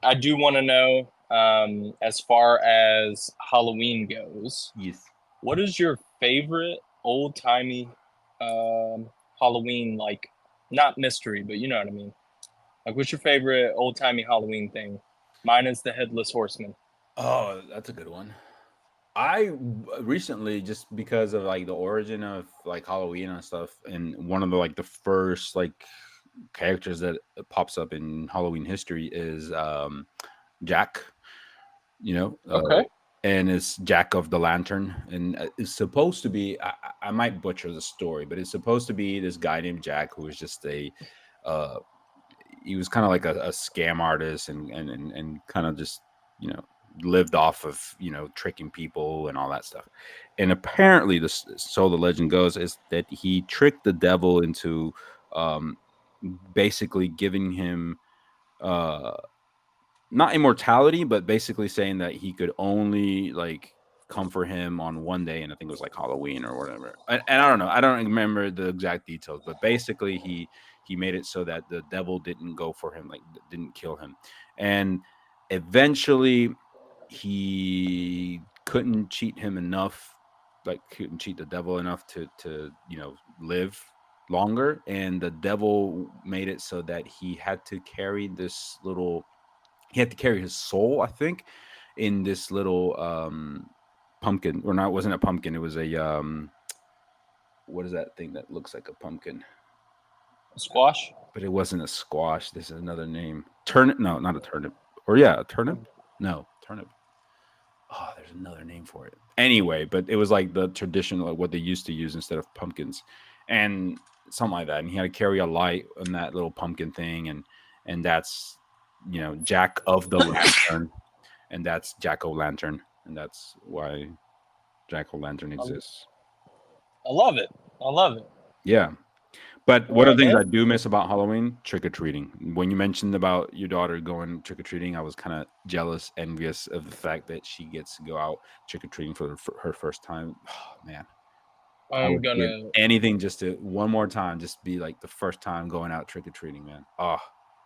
I do want to know, as far as Halloween goes, Yes. what is your favorite old timey Halloween, like, not mystery, but you know what I mean? Like, what's your favorite old timey Halloween thing? Mine is the Headless Horseman. Oh, that's a good one. I recently, just because of like the origin of like Halloween and stuff, and one of the like the first like characters that pops up in Halloween history is Jack, you know, Okay. and it's Jack of the Lantern, and it's supposed to be. I might butcher the story, but it's supposed to be this guy named Jack who was just uh, he was kind of like a scam artist, and kind of just you know lived off of tricking people and all that stuff. And apparently, so the legend goes, is that he tricked the devil into um, basically giving him uh not immortality, but basically saying that he could only like come for him on one day, and I think it was like Halloween or whatever. And I don't know, I don't remember the exact details, but basically he made it so that the devil didn't go for him, like didn't kill him, and eventually he couldn't cheat him enough, like couldn't cheat the devil enough to live longer, and the devil made it so that he had to carry his soul, I think, in this little pumpkin, or not, it wasn't a pumpkin, it was a what is that thing that looks like a pumpkin? Squash. But it wasn't a squash. This is another name. Turnip? No, not a turnip. Or yeah, a turnip? No, turnip. Oh, there's another name for it. Anyway, but it was like the traditional, like what they used to use instead of pumpkins, and something like that. And he had to carry a light on that little pumpkin thing, and that's Jack of the Lantern, and that's Jack o' Lantern, and that's why Jack o' Lantern I, exists. I love it. I love it. Yeah, But All one of right, the things man. I do miss about Halloween, trick or treating. When you mentioned about your daughter going trick or treating, I was kind of jealous, envious of the fact that she gets to go out trick or treating for her first time. Oh, man, I I'm would give gonna, anything just to one more time, just be like the first time going out trick or treating, man. Oh,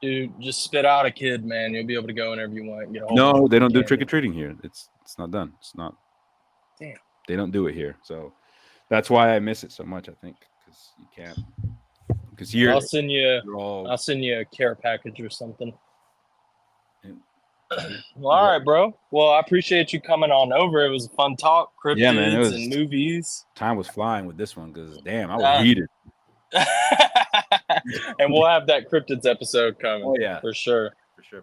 dude, just spit out a kid, man. You'll be able to go whenever you want and get a whole bunch no, of they free don't do trick candy. or treating here. It's not done. It's not. Damn. They don't do it here, so that's why I miss it so much. I think because you can't. Because Well, here you're I'll all. send you a care package or something. And, Well, all right, bro. Well, I appreciate you coming on over. It was a fun talk, yeah, man, it cryptids was and movies. time was flying with this one because damn, I was Uh, heated. and we'll have that cryptids episode coming Oh yeah, for sure.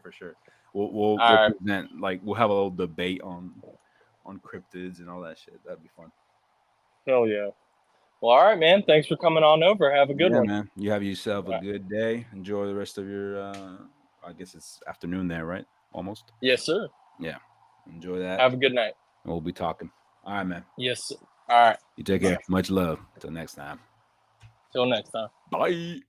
for sure. We'll All right. present like we'll have a little debate on cryptids and all that shit. That'd be fun. Hell yeah. Well, all right, man. Thanks for coming on over. Have a good Yeah, one. man. You have yourself All a right. good day. Enjoy the rest of your. I guess it's afternoon there, right? Almost. Yes, sir. Yeah. Enjoy that. Have a good night. We'll be talking. All right, man. Yes, sir. All right. You take care. Much love. Till next time. Till next time. Bye.